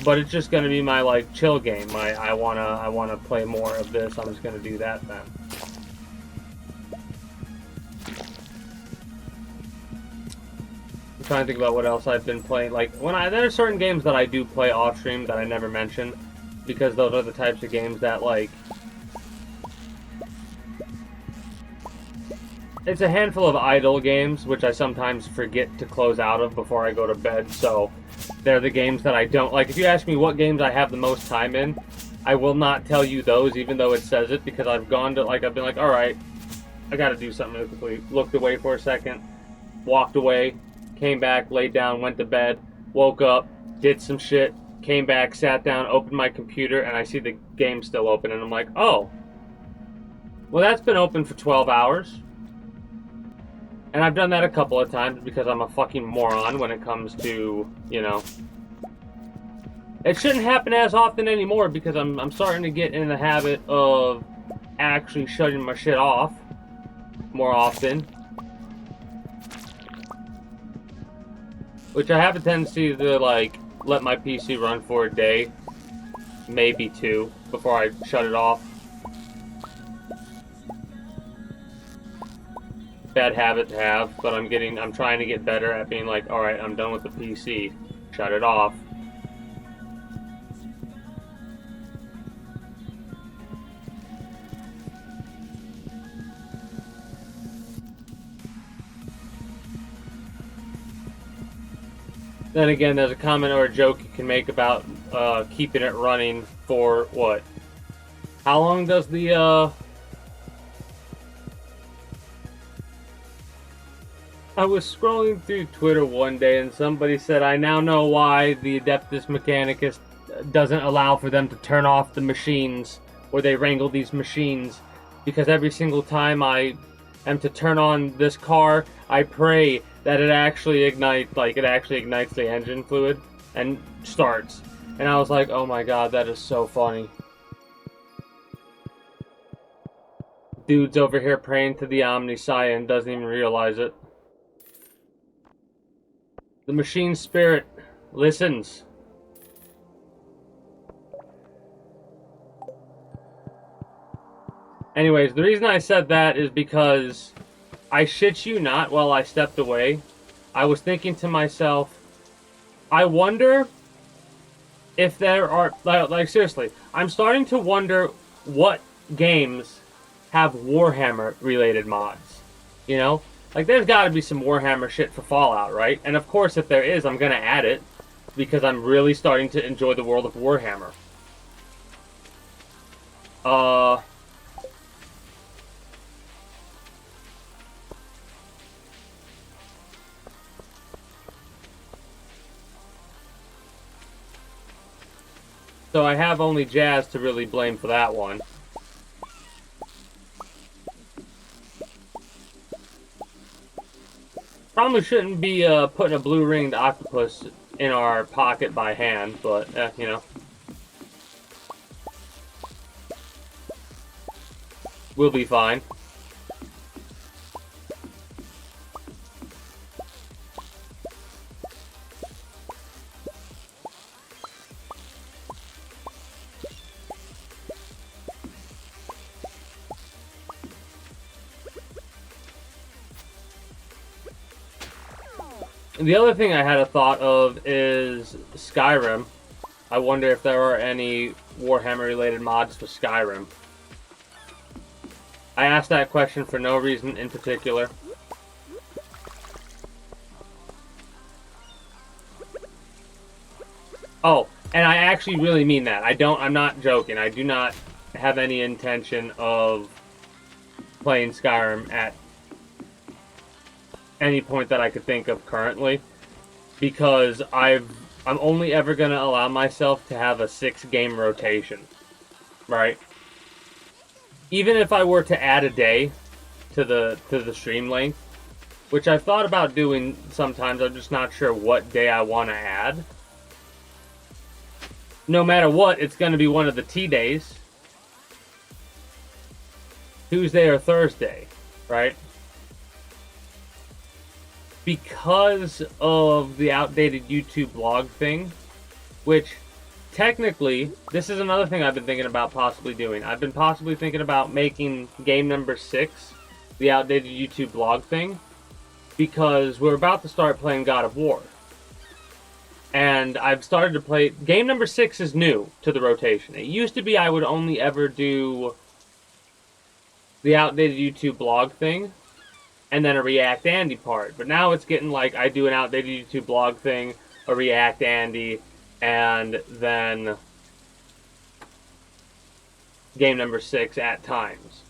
it's just going to be my, like, chill game. I wanna play more of this. I'm just going to do that then. I'm trying to think about what else I've been playing. Like, there are certain games that I do play off stream that I never mention, because those are the types of games that, like, it's a handful of idle games, which I sometimes forget to close out of before I go to bed, so they're the games that I don't, like, if you ask me what games I have the most time in, I will not tell you those, even though it says it, because I've gone to, like, I've been like, alright, I gotta do something really quickly. Looked away for a second, walked away, came back, laid down, went to bed, woke up, did some shit, came back, sat down, opened my computer, and I see the game still open, and I'm like, oh, well, that's been open for 12 hours. And I've done that a couple of times because I'm a fucking moron when it comes to, you know. It shouldn't happen as often anymore because I'm starting to get in the habit of actually shutting my shit off more often. Which I have a tendency to, like, let my PC run for a day, maybe 2, before I shut it off. bad habit to have, but I'm trying to get better at being like, alright, I'm done with the PC. Shut it off. Then again, there's a comment or a joke you can make about keeping it running for what? How long does the I was scrolling through Twitter one day and somebody said, I now know why the Adeptus Mechanicus doesn't allow for them to turn off the machines, or they wrangle these machines, because every single time I am to turn on this car, I pray that it actually ignites the engine fluid and starts. And I was like, oh my god, that is so funny. Dude's over here praying to the Omniscience and doesn't even realize it. The machine spirit listens. Anyways, the reason I said that is because, I shit you not, while I stepped away, I was thinking to myself, I wonder if there are, like seriously, I'm starting to wonder what games have Warhammer related mods, you know? Like, there's got to be some Warhammer shit for Fallout, right? And of course, if there is, I'm going to add it, because I'm really starting to enjoy the world of Warhammer. So I have only Jazz to really blame for that one. Probably shouldn't be putting a blue-ringed octopus in our pocket by hand, but, you know. We'll be fine. The other thing I had a thought of is Skyrim. I wonder if there are any Warhammer-related mods for Skyrim. I asked that question for no reason in particular. Oh, and I actually really mean that. I'm not joking. I do not have any intention of playing Skyrim at any point that I could think of currently, because I'm only ever going to allow myself to have a 6-game rotation, right? Even if I were to add a day to the stream length, which I've thought about doing sometimes, I'm just not sure what day I want to add. No matter what, it's going to be one of the T days, Tuesday or Thursday, right? Because of the outdated YouTube blog thing, which technically, this is another thing I've been thinking about possibly doing. I've been possibly thinking about making game number 6 the outdated YouTube blog thing, because we're about to start playing God of War. And I've started to play... Game number 6 is new to the rotation. It used to be I would only ever do the outdated YouTube blog thing, and then a React Andy part. But now it's getting like I do an outdated YouTube blog thing, a React Andy, and then game number 6 at times.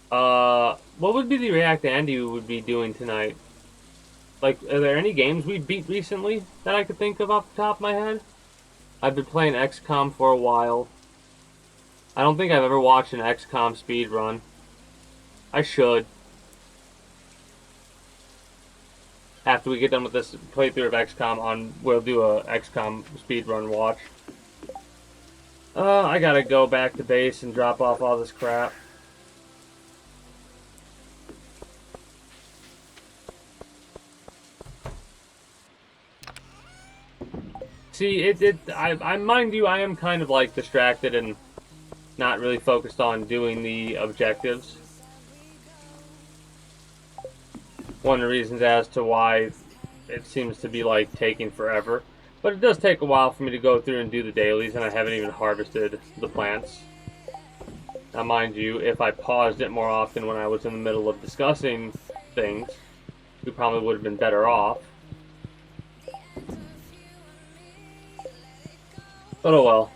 What would be the React Andy we would be doing tonight? Like, are there any games we beat recently that I could think of off the top of my head? I've been playing XCOM for a while. I don't think I've ever watched an XCOM speedrun. I should. After we get done with this playthrough of XCOM, we'll do a XCOM speedrun watch. I gotta go back to base and drop off all this crap. See, I mind you, I am kind of like distracted and not really focused on doing the objectives. one of the reasons as to why it seems to be like taking forever. But it does take a while for me to go through and do the dailies, and I haven't even harvested the plants. Now, mind you, if I paused it more often when I was in the middle of discussing things, we probably would have been better off. But oh well.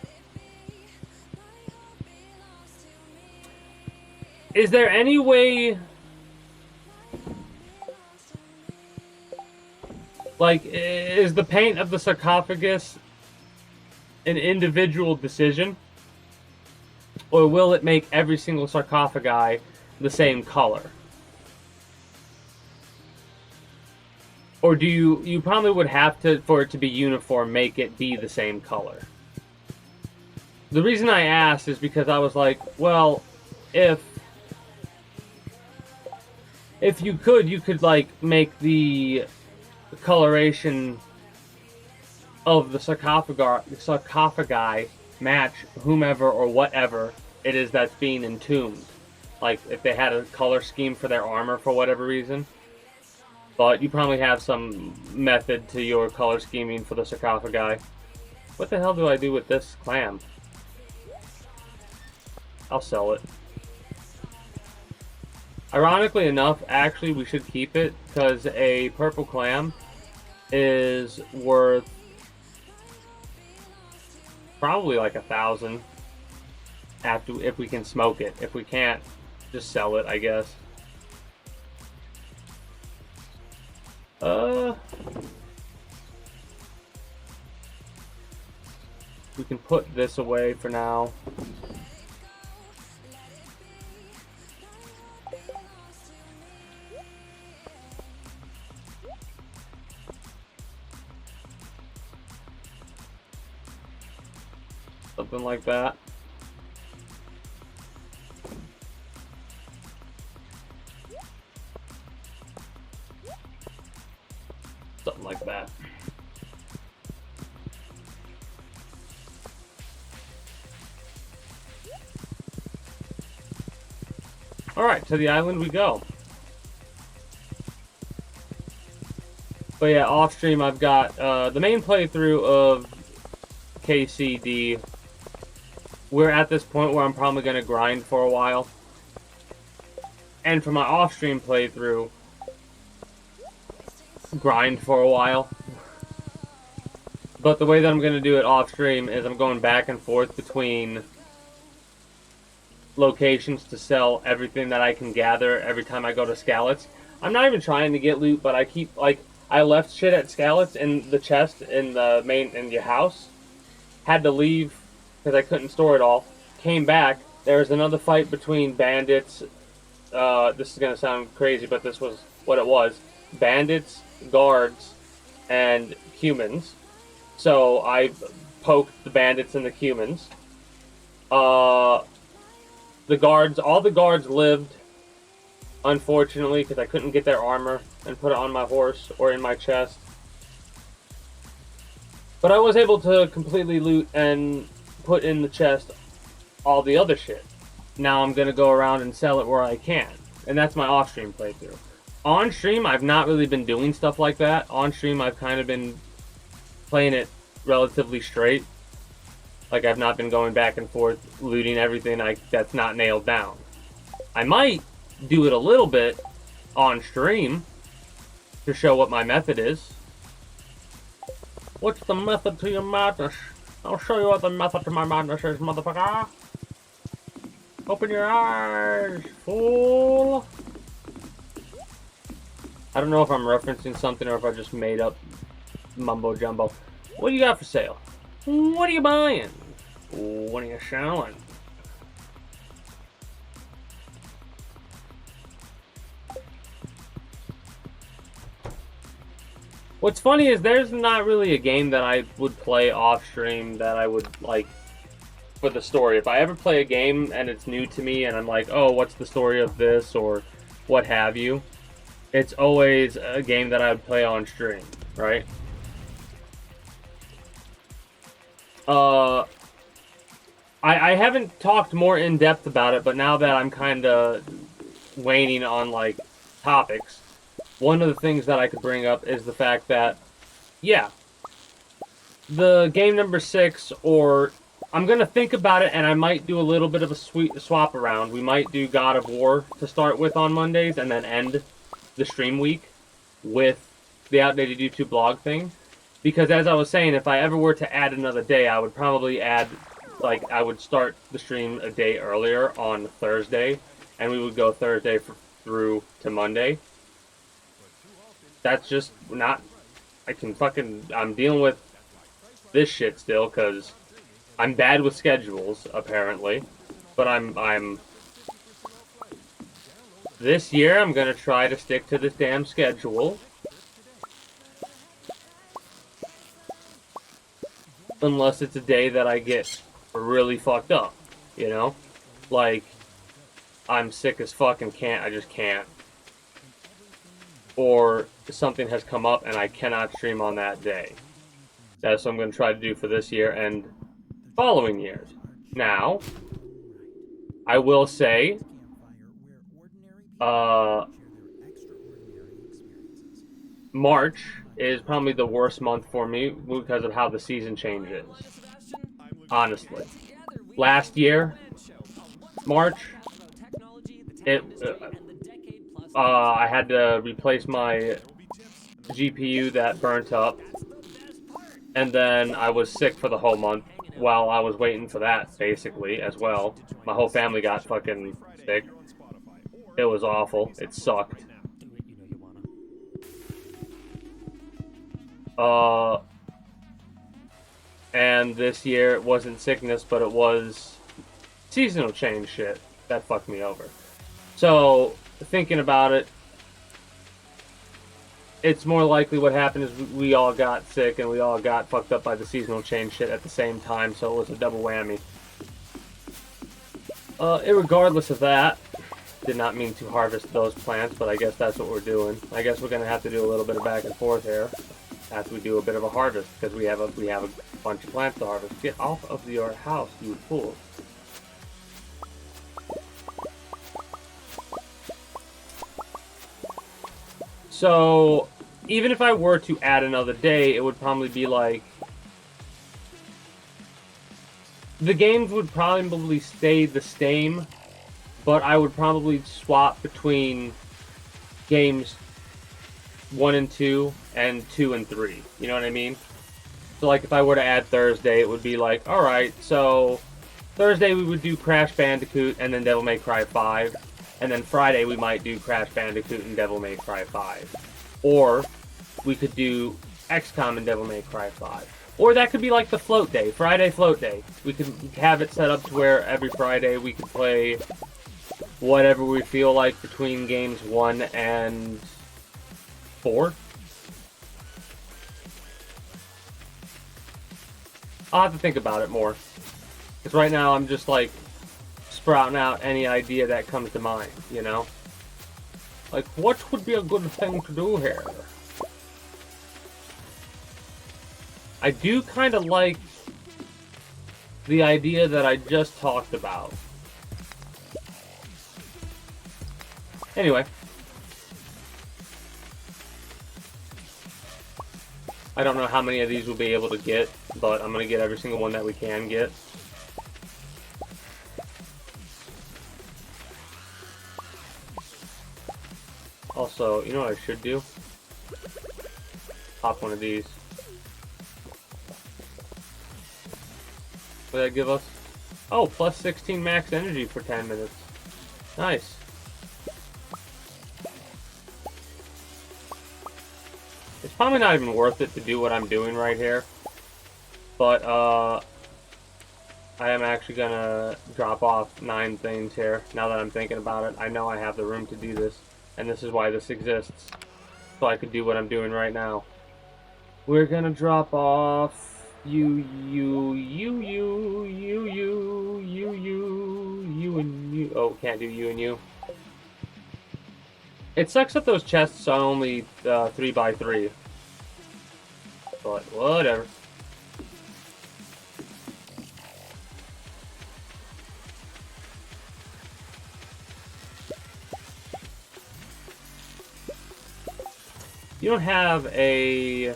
Is there any way... Like, is the paint of the sarcophagus an individual decision? Or will it make every single sarcophagi the same color? Or do you probably would have to, for it to be uniform, make it be the same color? The reason I asked is because I was like, well, if you could like make the coloration of the sarcophagi match whomever or whatever it is that's being entombed. Like if they had a color scheme for their armor for whatever reason. But you probably have some method to your color scheming for the sarcophagi. What the hell do I do with this clam? I'll sell it. Ironically enough, actually we should keep it because a purple clam is worth probably like 1,000 if we can smoke it. If we can't, just sell it, I guess. We can put this away for now. Something like that. Something like that. Alright, to the island we go. But yeah, off stream I've got the main playthrough of KCD. We're at this point where I'm probably going to grind for a while. And for my off-stream playthrough, grind for a while. But the way that I'm going to do it off-stream is I'm going back and forth between locations to sell everything that I can gather every time I go to Scallots. I'm not even trying to get loot, but I keep, like, I left shit at Scallots in the chest in the house. Had to leave because I couldn't store it all. Came back. There was another fight between bandits. This is going to sound crazy, but this was what it was. Bandits, guards, and humans. So I poked the bandits and the humans. All the guards lived, unfortunately, because I couldn't get their armor and put it on my horse or in my chest. But I was able to completely loot and put in the chest all the other shit. Now I'm going to go around and sell it where I can. And that's my off-stream playthrough. On-stream, I've not really been doing stuff like that. On-stream, I've kind of been playing it relatively straight. Like, I've not been going back and forth looting everything that's not nailed down. I might do it a little bit on-stream to show what my method is. What's the method to your madness? I'll show you what the method to my madness is, motherfucker. Open your eyes, fool. I don't know if I'm referencing something or if I just made up mumbo jumbo. What do you got for sale? What are you buying? What are you selling? What's funny is there's not really a game that I would play off stream that I would like for the story. If I ever play a game and it's new to me and I'm like, oh, what's the story of this or what have you, it's always a game that I would play on stream, right? I haven't talked more in depth about it, but now that I'm kind of waning on like topics, one of the things that I could bring up is the fact that, yeah, the game number 6, or I'm going to think about it, and I might do a little bit of a swap around. We might do God of War to start with on Mondays, and then end the stream week with the Outdated YouTube blog thing. Because as I was saying, if I ever were to add another day, I would probably add, like, I would start the stream a day earlier on Thursday, and we would go Thursday through to Monday. That's just not, I'm dealing with this shit still, because I'm bad with schedules, apparently. But I'm this year, I'm gonna try to stick to this damn schedule. Unless it's a day that I get really fucked up, you know? Like, I'm sick as fuck and I just can't. Or something has come up and I cannot stream on that day. That's what I'm going to try to do for this year and following years. Now, I will say, March is probably the worst month for me because of how the season changes. Honestly. Last year, March, I had to replace my GPU that burnt up, and then I was sick for the whole month while I was waiting for that, basically, as well. My whole family got fucking sick. It was awful. It sucked. And this year it wasn't sickness, but it was seasonal change shit that fucked me over. So, thinking about it, it's more likely what happened is we all got sick and we all got fucked up by the seasonal change shit at the same time, so it was a double whammy. Irregardless of that, did not mean to harvest those plants, but I guess that's what we're doing. I guess we're gonna have to do a little bit of back and forth here after we do a bit of a harvest, because we have a bunch of plants to harvest. Get off of your house, you fool. So, even if I were to add another day, it would probably be like... The games would probably stay the same, but I would probably swap between games 1 and 2 and 2 and 3. You know what I mean? So, like, if I were to add Thursday, it would be like, alright, so Thursday we would do Crash Bandicoot and then Devil May Cry 5. And then Friday we might do Crash Bandicoot and Devil May Cry 5. Or we could do XCOM and Devil May Cry 5. Or that could be like the float day, Friday float day. We could have it set up to where every Friday we could play whatever we feel like between games 1 and 4. I'll have to think about it more. Because right now I'm just like sprouting out any idea that comes to mind, you know? Like, what would be a good thing to do here? I do kind of like the idea that I just talked about. Anyway. I don't know how many of these we'll be able to get, but I'm going to get every single one that we can get. Also, you know what I should do? Pop one of these. What did that give us? Oh, plus 16 max energy for 10 minutes. Nice. It's probably not even worth it to do what I'm doing right here. But, I am actually gonna drop off 9 things here, now that I'm thinking about it. I know I have the room to do this, and this is why this exists. So I could do what I'm doing right now. We're gonna drop off you, and you. Oh, can't do you and you. It sucks that those chests are only 3x3. But whatever. You don't have a...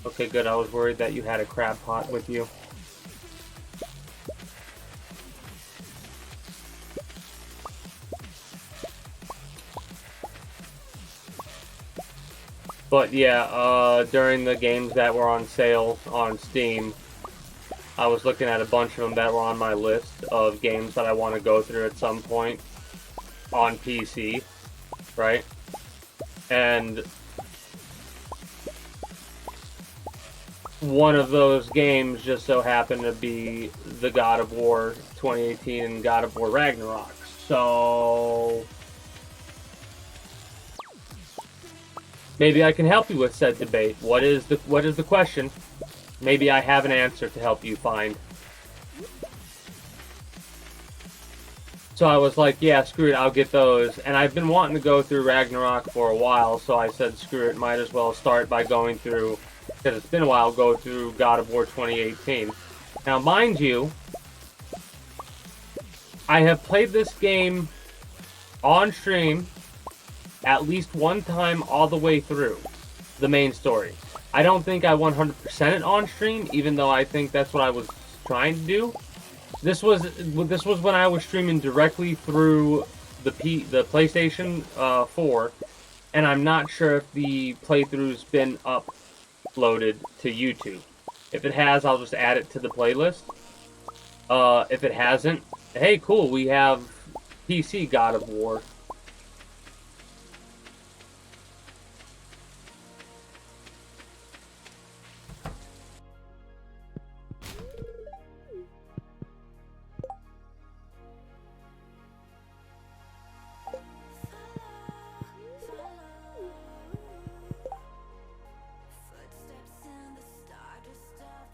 Okay, good. I was worried that you had a crab pot with you. But yeah, during the games that were on sale on Steam, I was looking at a bunch of them that were on my list of games that I want to go through at some point on PC, right? And one of those games just so happened to be the God of War 2018 and God of War Ragnarok. So maybe I can help you with said debate. What is the question? Maybe I have an answer to help you find. So I was like, yeah, screw it, I'll get those. And I've been wanting to go through Ragnarok for a while, so I said, screw it, might as well start by going through, because it's been a while, go through God of War 2018. Now, mind you, I have played this game on stream at least one time all the way through the main story. I don't think I 100% it on stream, even though I think that's what I was trying to do. This was when I was streaming directly through the PlayStation 4, and I'm not sure if the playthrough's been uploaded to YouTube. If it has, I'll just add it to the playlist. If it hasn't, hey, cool, we have PC God of War.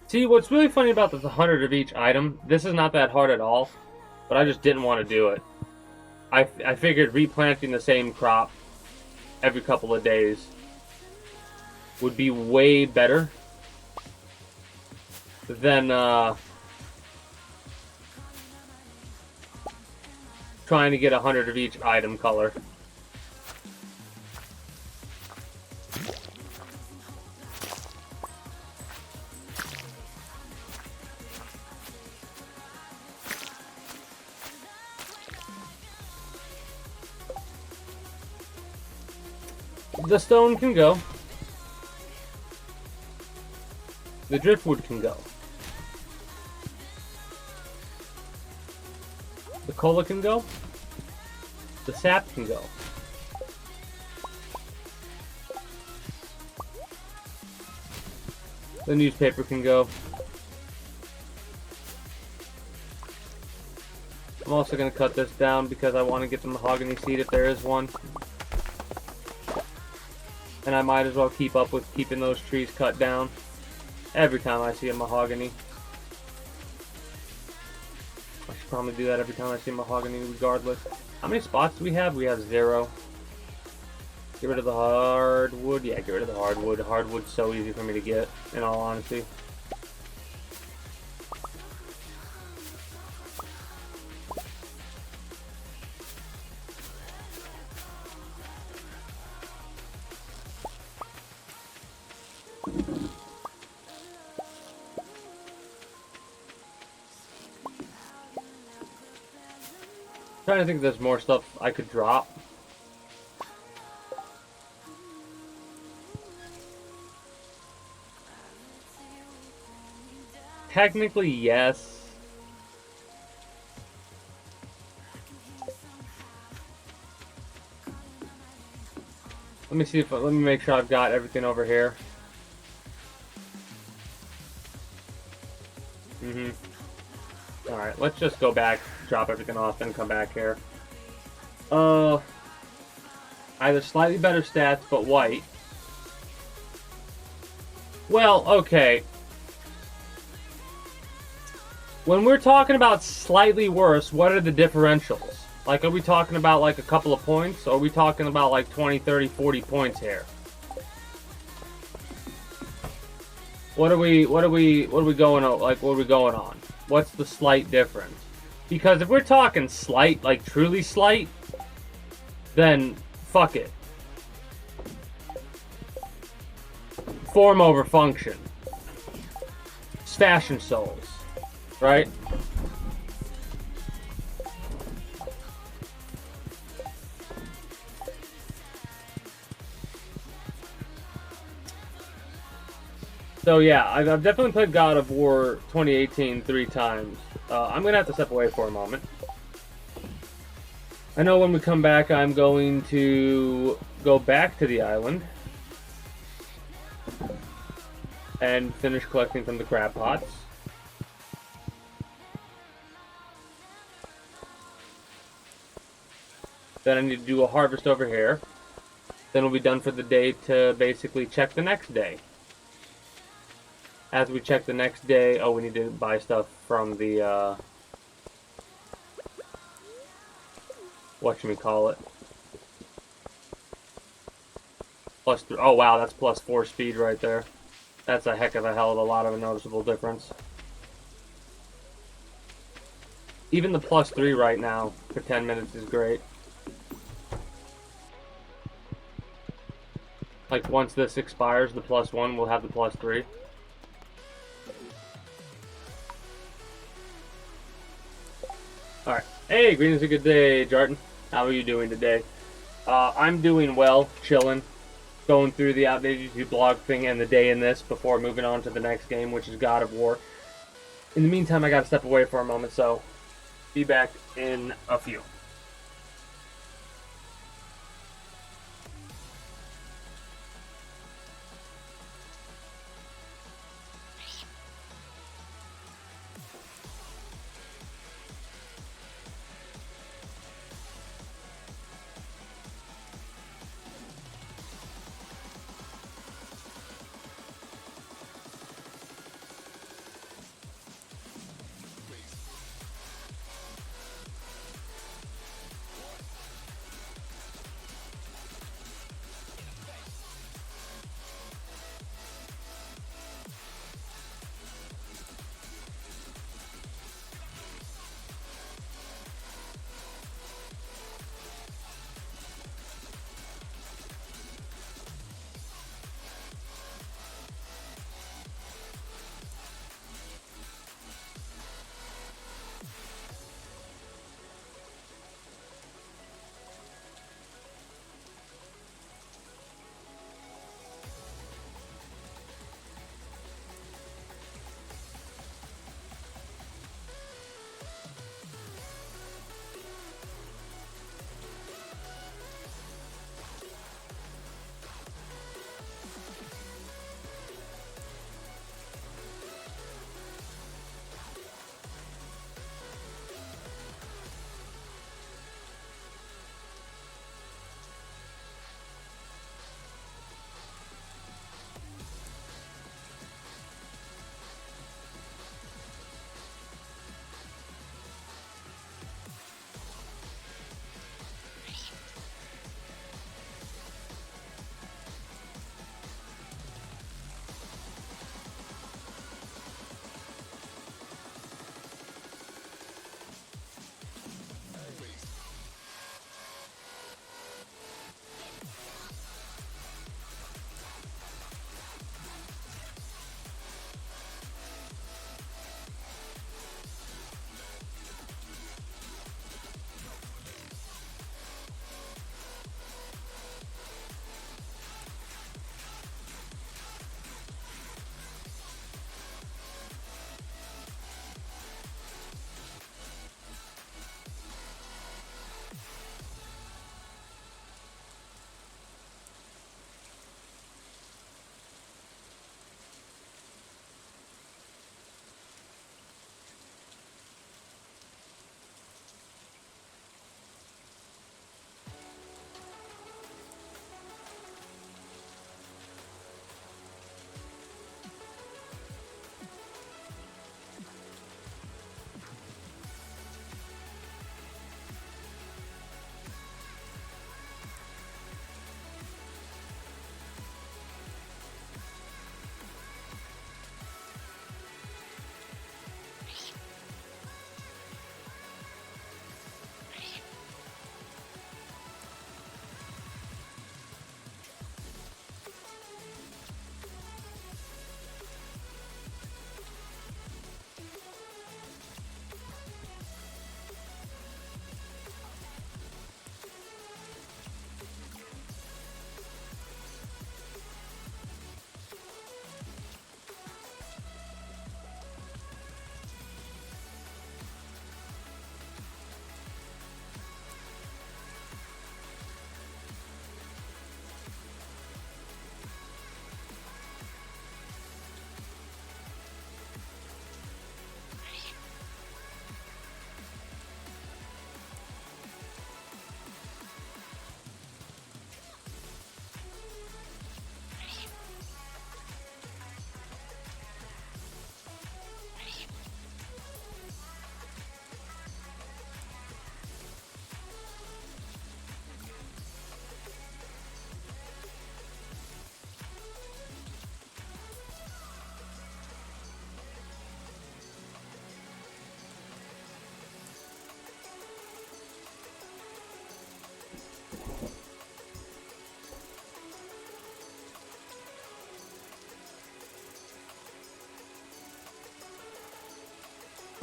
See, what's really funny about this 100 of each item, this is not that hard at all, but I just didn't want to do it. I figured replanting the same crop every couple of days would be way better than trying to get 100 of each item color. The stone can go. The driftwood can go. The cola can go. The sap can go. The newspaper can go. I'm also going to cut this down because I want to get the mahogany seed if there is one. And I might as well keep up with keeping those trees cut down every time I see a mahogany. I should probably do that every time I see a mahogany regardless. How many spots do we have? We have 0. Get rid of the hardwood. Yeah, get rid of the hardwood. Hardwood's so easy for me to get, in all honesty. Trying to think if there's more stuff I could drop. Technically, yes. Let me see if let me make sure I've got everything over here. Alright, let's just go back, drop everything off, then come back here. Either slightly better stats, but white. Well, okay. When we're talking about slightly worse, what are the differentials? Like, are we talking about like a couple of points? Or are we talking about like 20, 30, 40 points here? What are we going on? Like, what are we going on? What's the slight difference? Because if we're talking slight, like truly slight, then Fuck it. Form over function. It's Fashion Souls, right? So yeah, I've definitely played God of War 2018 3 times. I'm gonna have to step away for a moment. I know when we come back, I'm going to go back to the island and finish collecting some of the crab pots. Then I need to do a harvest over here. Then we'll be done for the day to basically check the next day. As we check the next day, oh, we need to buy stuff from the, whatchamacallit. +3, oh wow, that's +4 speed right there. That's a heck of a hell of a lot of a noticeable difference. Even the +3 right now for 10 minutes is great. Like once this expires, the +1 will have the +3. Alright. Hey, greetings and good day, Jarton. How are you doing today? I'm doing well, chilling. Going through the outdated YouTube blog thing and the day in this before moving on to the next game, which is God of War. In the meantime, I gotta step away for a moment, so be back in a few.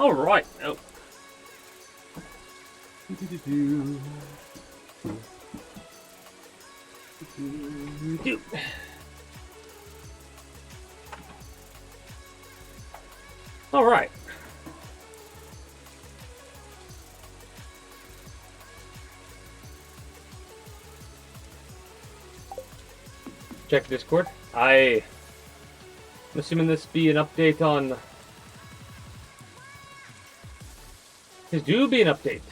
All right. Oh. All right. Check Discord. I'm assuming this be an update on. This do be an update.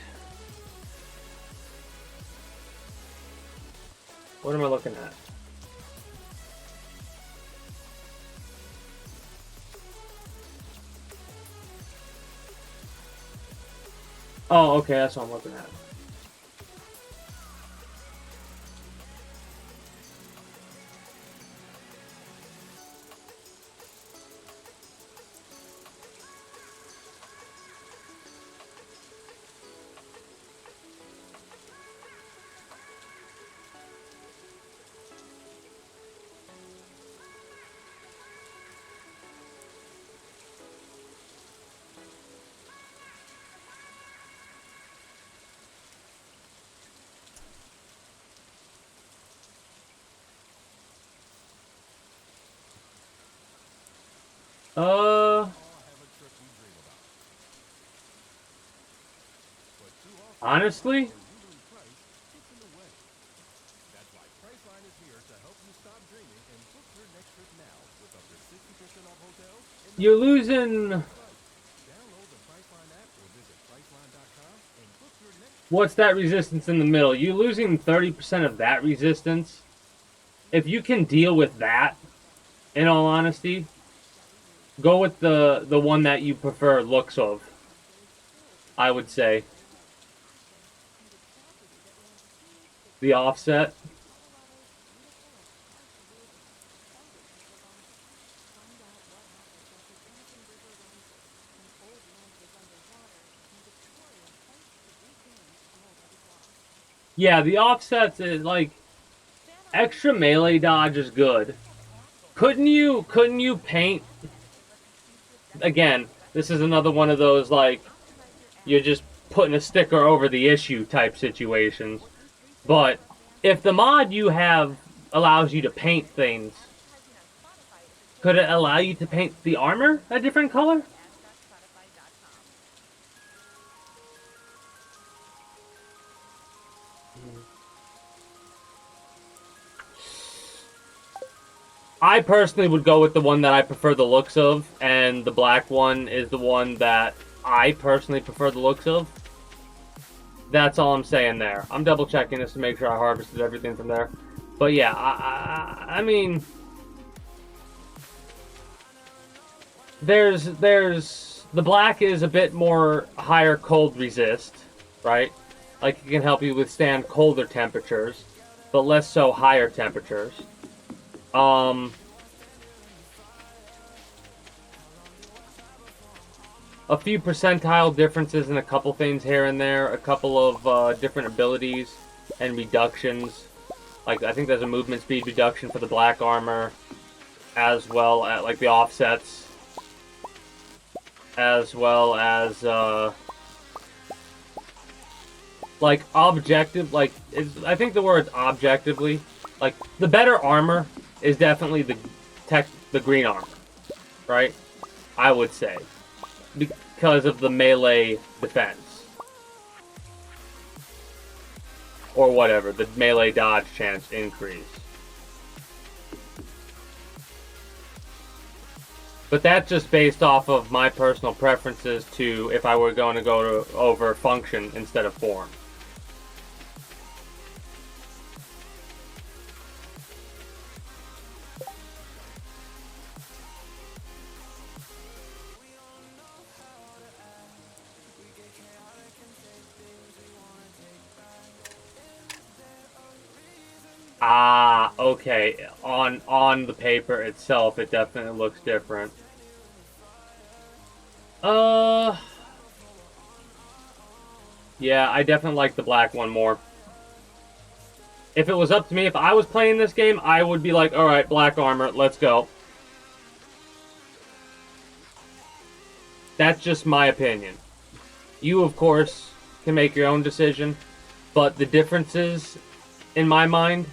What am I looking at? Oh, okay, that's what I'm looking at. Honestly? That's why Priceline is here to help you stop dreaming and book your next trip now with up to 60% off hotels. You're losing. Download the Priceline app or visit Priceline.com and book your next. What's that resistance in the middle? You're losing 30% of that resistance. If you can deal with that, in all honesty, go with the one that you prefer looks of. I would say. The offset. Yeah, the offsets is like extra melee dodge is good. Couldn't you paint again, this is another one of those like you're just putting a sticker over the issue type situations. But if the mod you have allows you to paint things, could it allow you to paint the armor a different color? I personally would go with the one that I prefer the looks of, and the black one is the one that I personally prefer the looks of. That's all I'm saying there. I'm double checking this to make sure I harvested everything from there. But yeah, I mean, there's the black is a bit more higher cold resist, right? Like it can help you withstand colder temperatures, but less so higher temperatures. A few percentile differences in a couple things here and there, a couple of different abilities and reductions. Like I think there's a movement speed reduction for the black armor, as well as like the offsets, as well as like objective. Like I think the word objectively, like the better armor is definitely the green armor, right? I would say. Because of the melee defense. Or whatever, the melee dodge chance increase. But that's just based off of my personal preferences to if I were going to go over function instead of form. Ah, okay. On the paper itself, it definitely looks different. Yeah, I definitely like the black one more. If it was up to me, if I was playing this game, I would be like, alright, black armor, let's go. That's just my opinion. You, of course, can make your own decision, but the differences, in my mind,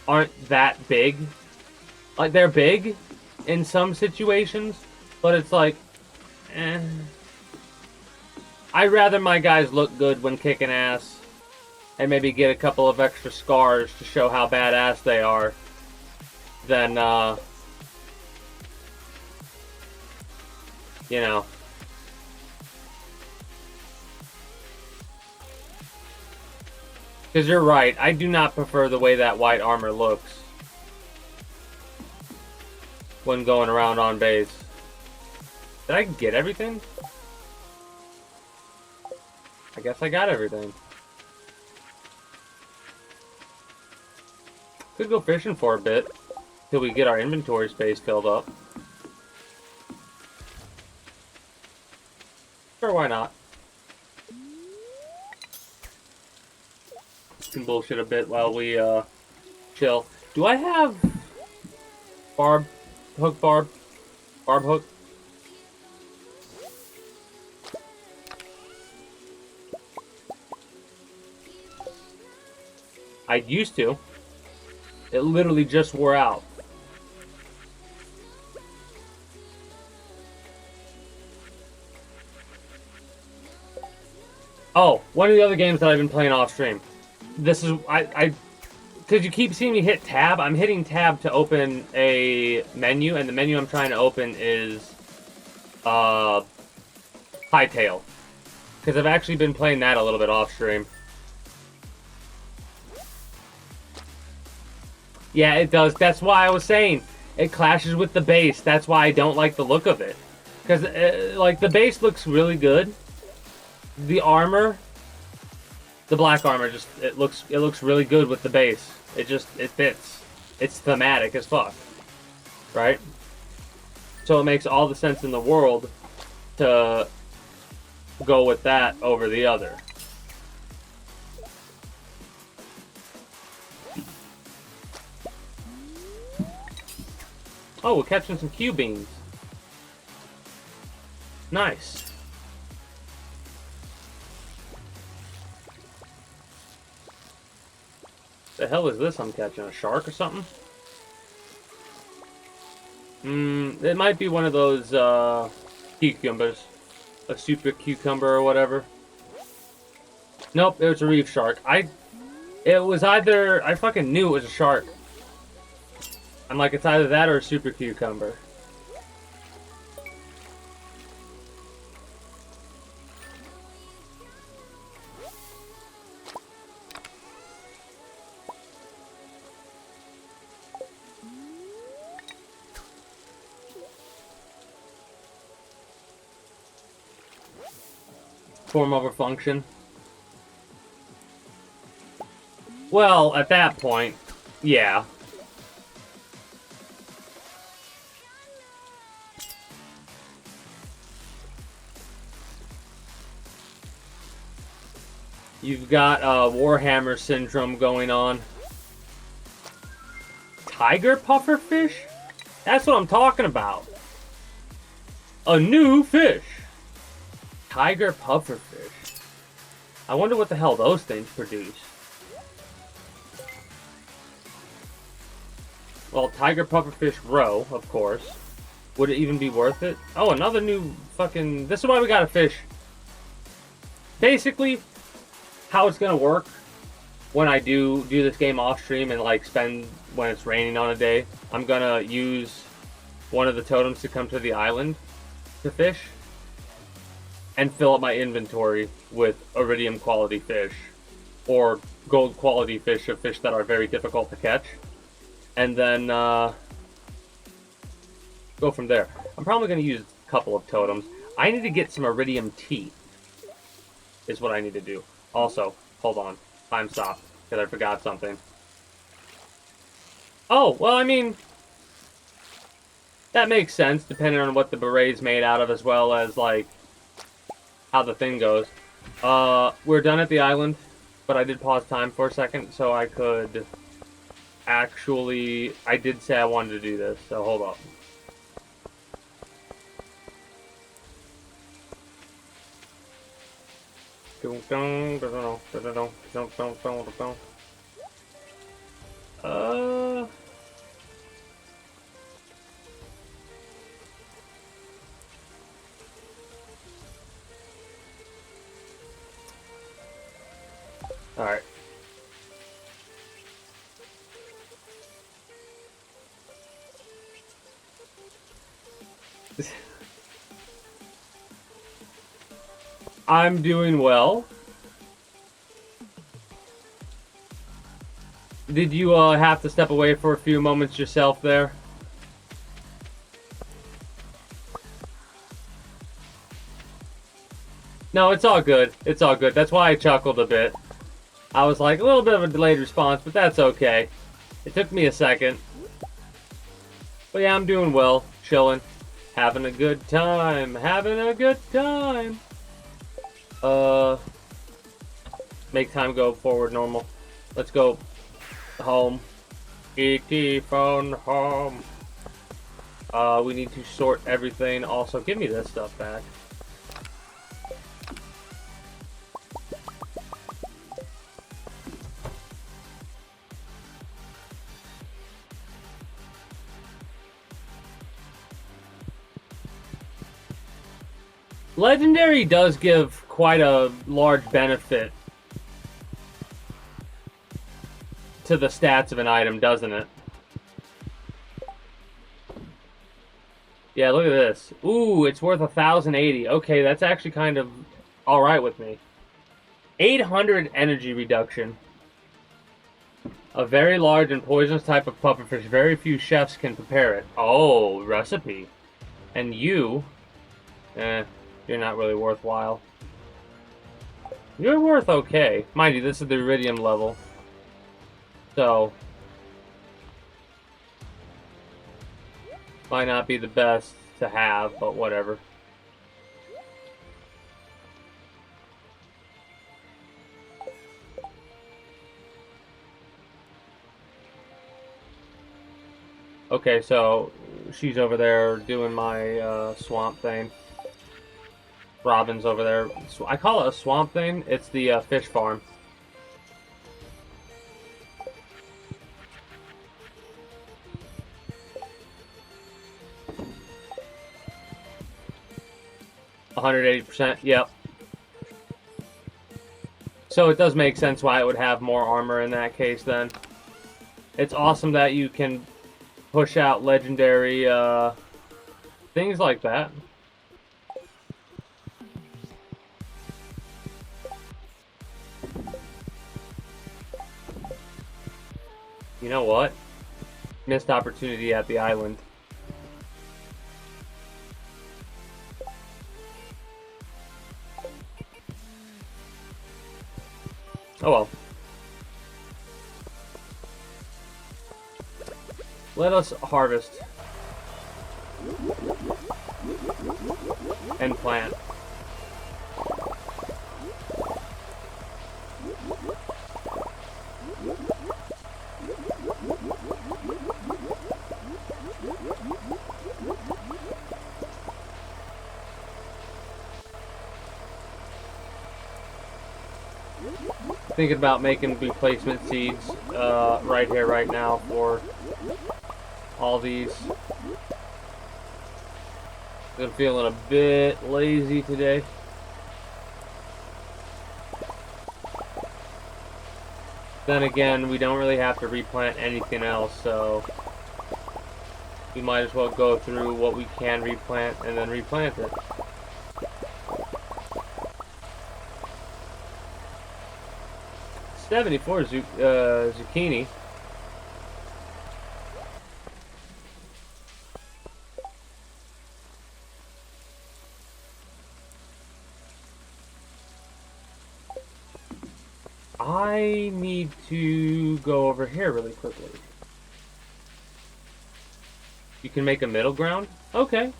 aren't that big. Like, they're big in some situations, but it's like, eh. I'd rather my guys look good when kicking ass and maybe get a couple of extra scars to show how badass they are than, you know. Because you're right, I do not prefer the way that white armor looks when going around on base. Did I get everything? I guess I got everything. Could go fishing for a bit till we get our inventory space filled up. Sure, why not? Can bullshit a bit while we chill. Do I have barb hook? I used to. It literally just wore out. Oh, one of the other games that I've been playing off stream. This is because you keep seeing me hit tab. I'm hitting tab to open a menu, and the menu I'm trying to open is Hightail. Because I've actually been playing that a little bit off stream. Yeah, it does. That's why I was saying it clashes with the base. That's why I don't like the look of it. Because like the base looks really good. The armor, the black armor, just it looks really good with the base. It fits. It's thematic as fuck, right? So it makes all the sense in the world to go with that over the other. Oh, we're catching some Q beans. Nice. The hell is this I'm catching? A shark or something? It might be one of those cucumbers. A super cucumber or whatever. Nope, it was a reef shark. It was either, I fucking knew it was a shark. I'm like, it's either that or a super cucumber. Form over function. Well, at that point, yeah. You've got Warhammer syndrome going on. Tiger pufferfish? That's what I'm talking about. A new fish. Tiger pufferfish. I wonder what the hell those things produce. Well, tiger pufferfish roe, of course. Would it even be worth it? Oh, another new fucking... This is why we got a fish. Basically, how it's gonna work when I do this game off stream and like spend when it's raining on a day, I'm gonna use one of the totems to come to the island to fish and fill up my inventory with iridium quality fish or gold quality fish of fish that are very difficult to catch, and then go from there. I'm probably gonna use a couple of totems. I need to get some iridium teeth is what I need to do. Also, hold on. Time stop, because I forgot something. Oh, well, I mean, that makes sense, depending on what the beret's made out of, as well as, like, how the thing goes. We're done at the island, but I did pause time for a second, so I could actually... I did say I wanted to do this, so hold up. Uh. All right. I'm doing well. Did you have to step away for a few moments yourself there? No, it's all good. It's all good. That's why I chuckled a bit. I was like, a little bit of a delayed response, but that's okay. It took me a second. But yeah, I'm doing well. Chilling. Having a good time. Having a good time. Make time go forward normal. Let's go home. ET phone home. We need to sort everything. Also, give me this stuff back. Legendary does give quite a large benefit to the stats of an item, doesn't it? Yeah, look at this. Ooh, it's worth 1,080. Okay, that's actually kind of alright with me. 800 energy reduction. A very large and poisonous type of pufferfish. Very few chefs can prepare it. Oh, recipe. And you... you're not really worthwhile. You're worth okay. Mind you, this is the iridium level. So... might not be the best to have, but whatever. Okay, so she's over there doing my swamp thing. Robin's over there. I call it a swamp thing. It's the fish farm. %. Yep. So it does make sense why it would have more armor in that case then. It's awesome that you can push out legendary things like that. You know what? Missed opportunity at the island. Oh well. Let us harvest. And plant. Thinking about making replacement seeds right here, right now for all these. I'm feeling a bit lazy today. Then again, we don't really have to replant anything else, so we might as well go through what we can replant and then replant it. $74 zucchini. I need to go over here really quickly. You can make a middle ground? Okay.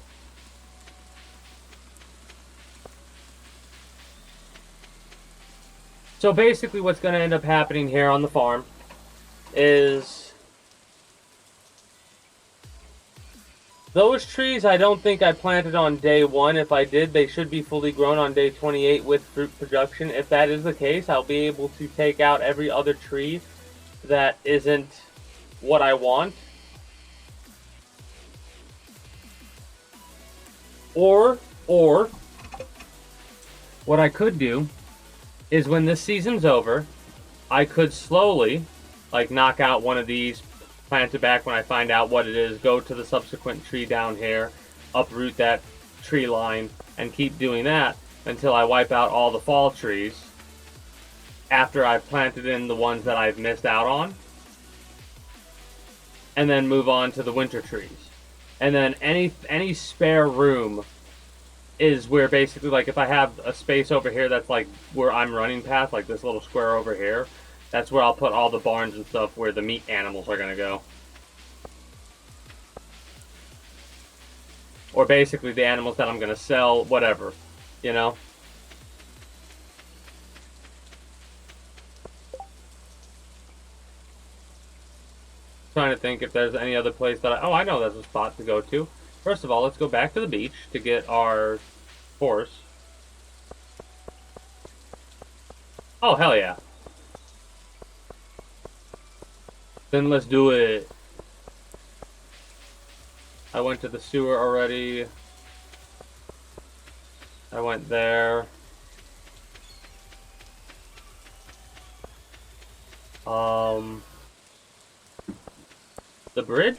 So basically what's going to end up happening here on the farm is Those trees I don't think I planted on day 1. If I did, they should be fully grown on day 28 with fruit production. If that is the case, I'll be able to take out every other tree that isn't what I want. Or, what I could do is when this season's over, I could slowly, like, knock out one of these, plant it back when I find out what it is, go to the subsequent tree down here, uproot that tree line, and keep doing that until I wipe out all the fall trees after I've planted in the ones that I've missed out on, and then move on to the winter trees. And then any spare room is where basically, like, if I have a space over here that's like where I'm running past, like this little square over here, that's where I'll put all the barns and stuff where the meat animals are gonna go. Or basically the animals that I'm gonna sell, whatever, you know? Trying to think if there's any other place that I know there's a spot to go to. First of all, let's go back to the beach to get our horse. Oh, hell yeah. Then let's do it. I went to the sewer already. I went there. The bridge?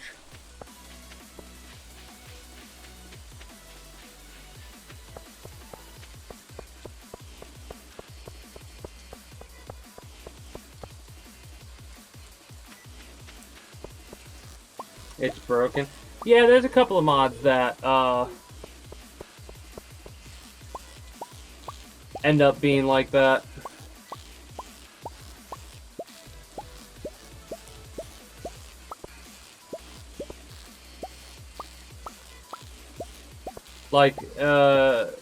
It's broken. Yeah, there's a couple of mods that end up being like that. Like, that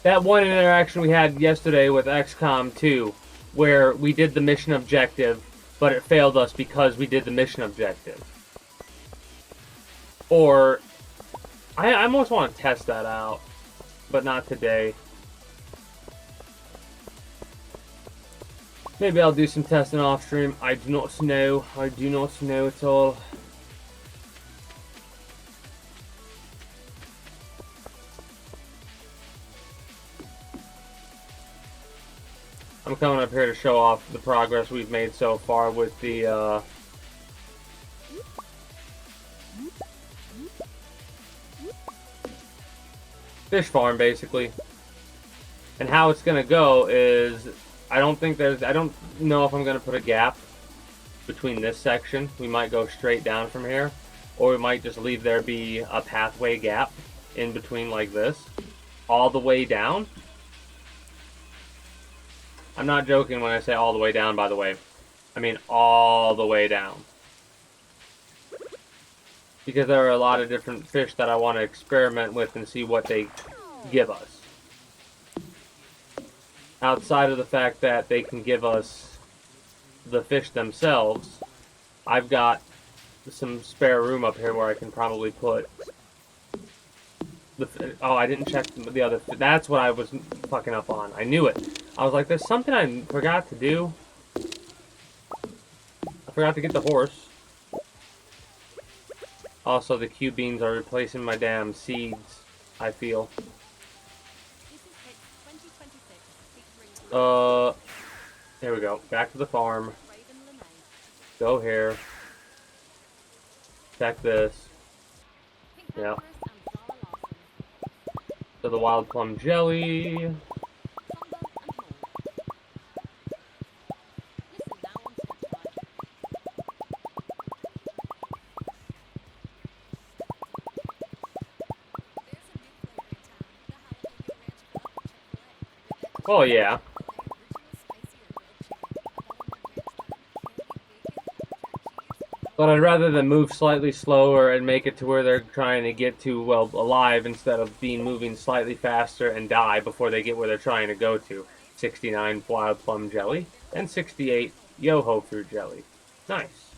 one interaction we had yesterday with XCOM 2, where we did the mission objective, but it failed us because we did the mission objective. Or, I almost want to test that out, but not today. Maybe I'll do some testing off stream. I do not know. I do not know at all. I'm coming up here to show off the progress we've made so far with the fish farm, basically. And how it's gonna go is, I don't know if I'm gonna put a gap between this section. We might go straight down from here, or we might just leave there be a pathway gap in between like this, all the way down. I'm not joking when I say all the way down, by the way. I mean all the way down. Because there are a lot of different fish that I want to experiment with and see what they give us. Outside of the fact that they can give us the fish themselves, I've got some spare room up here where I can probably put oh, I didn't check the other. That's what I was fucking up on. I knew it. I was like, there's something I forgot to do. I forgot to get the horse. Also, the Q beans are replacing my damn seeds, I feel. Here we go. Back to the farm. Go here. Check this. Yep. So the wild plum jelly. Oh yeah. But I'd rather them move slightly slower and make it to where they're trying to get to, well, alive, instead of moving slightly faster and die before they get where they're trying to go to. 69 wild plum jelly and 68 yo-ho fruit jelly. Nice.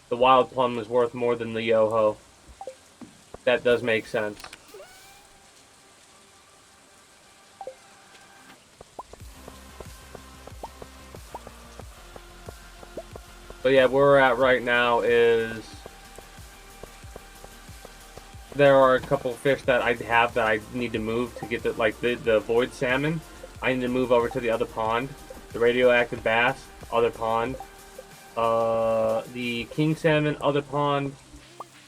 the wild plum is worth more than the Yoho. That does make sense. But yeah, where we're at right now is there are a couple fish that I have that I need to move to get the void salmon. I need to move over to the other pond. The radioactive bass, other pond. The king salmon, other pond.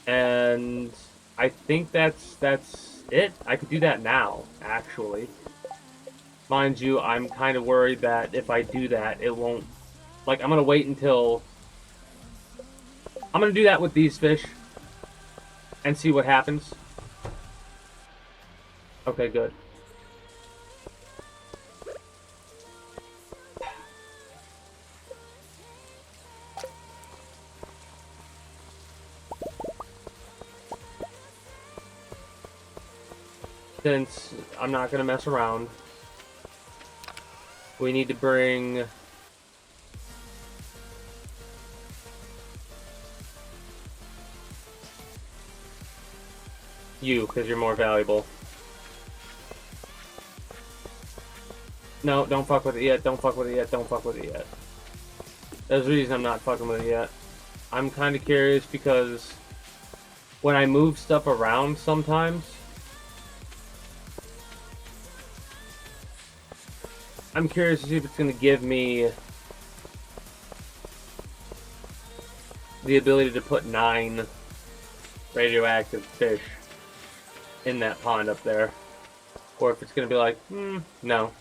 And I think that's it. I could do that now, actually. Mind you, I'm kind of worried that if I do that, it won't... Like, I'm going to wait until... I'm going to do that with these fish and see what happens. Okay, good. Since I'm not going to mess around, we need to bring... you, because you're more valuable. No, don't fuck with it yet, don't fuck with it yet, don't fuck with it yet. There's a reason I'm not fucking with it yet. I'm kind of curious because when I move stuff around sometimes, I'm curious to see if it's going to give me the ability to put 9 radioactive fish in that pond up there. Or if it's going to be like, no.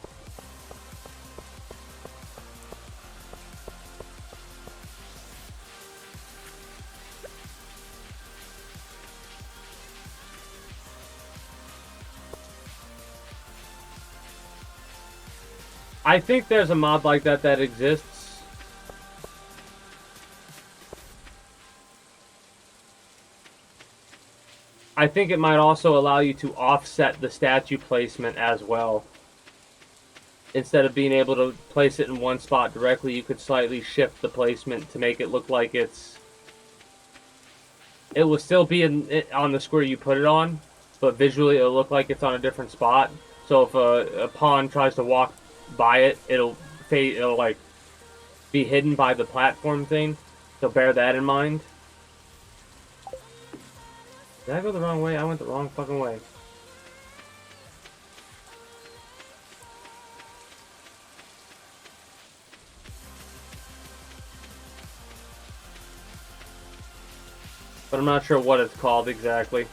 I think there's a mod like that that exists. I think it might also allow you to offset the statue placement as well. Instead of being able to place it in one spot directly, you could slightly shift the placement to make it look like it's... It will still be on the square you put it on, but visually it'll look like it's on a different spot. So if a pawn tries to walk by it, it'll like be hidden by the platform thing. So bear that in mind. Did I go the wrong way? I went the wrong fucking way. But I'm not sure what it's called exactly.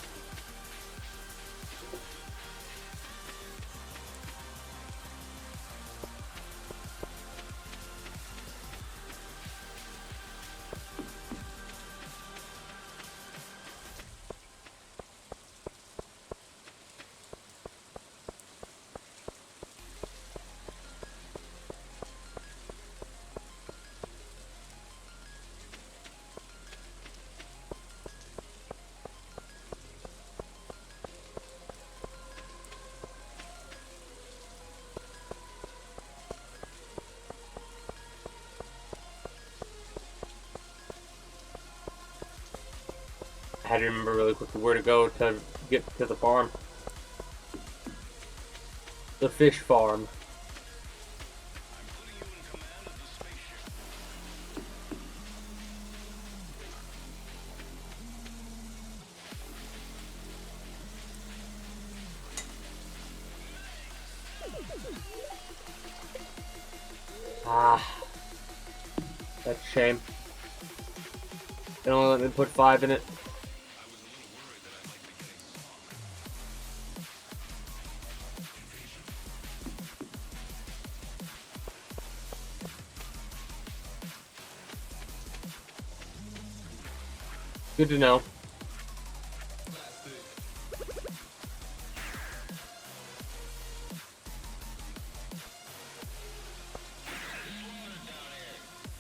I had to remember really quickly where to go to get to the farm. The fish farm. Ah. That's a shame. They only let me put 5 in it. Good to know.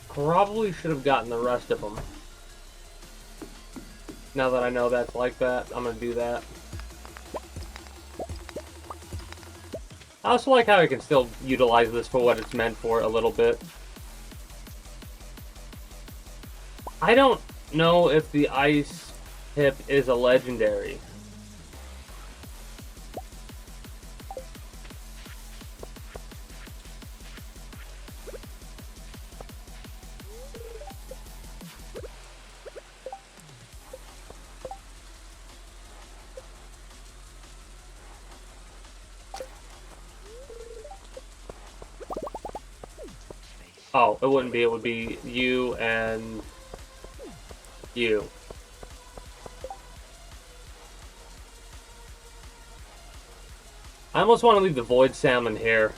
Probably should have gotten the rest of them. Now that I know that's like that, I'm gonna do that. I also like how I can still utilize this for what it's meant for a little bit. I don't know if the ice tip is a legendary. Oh, it wouldn't be. It would be you and you. I almost want to leave the void salmon here.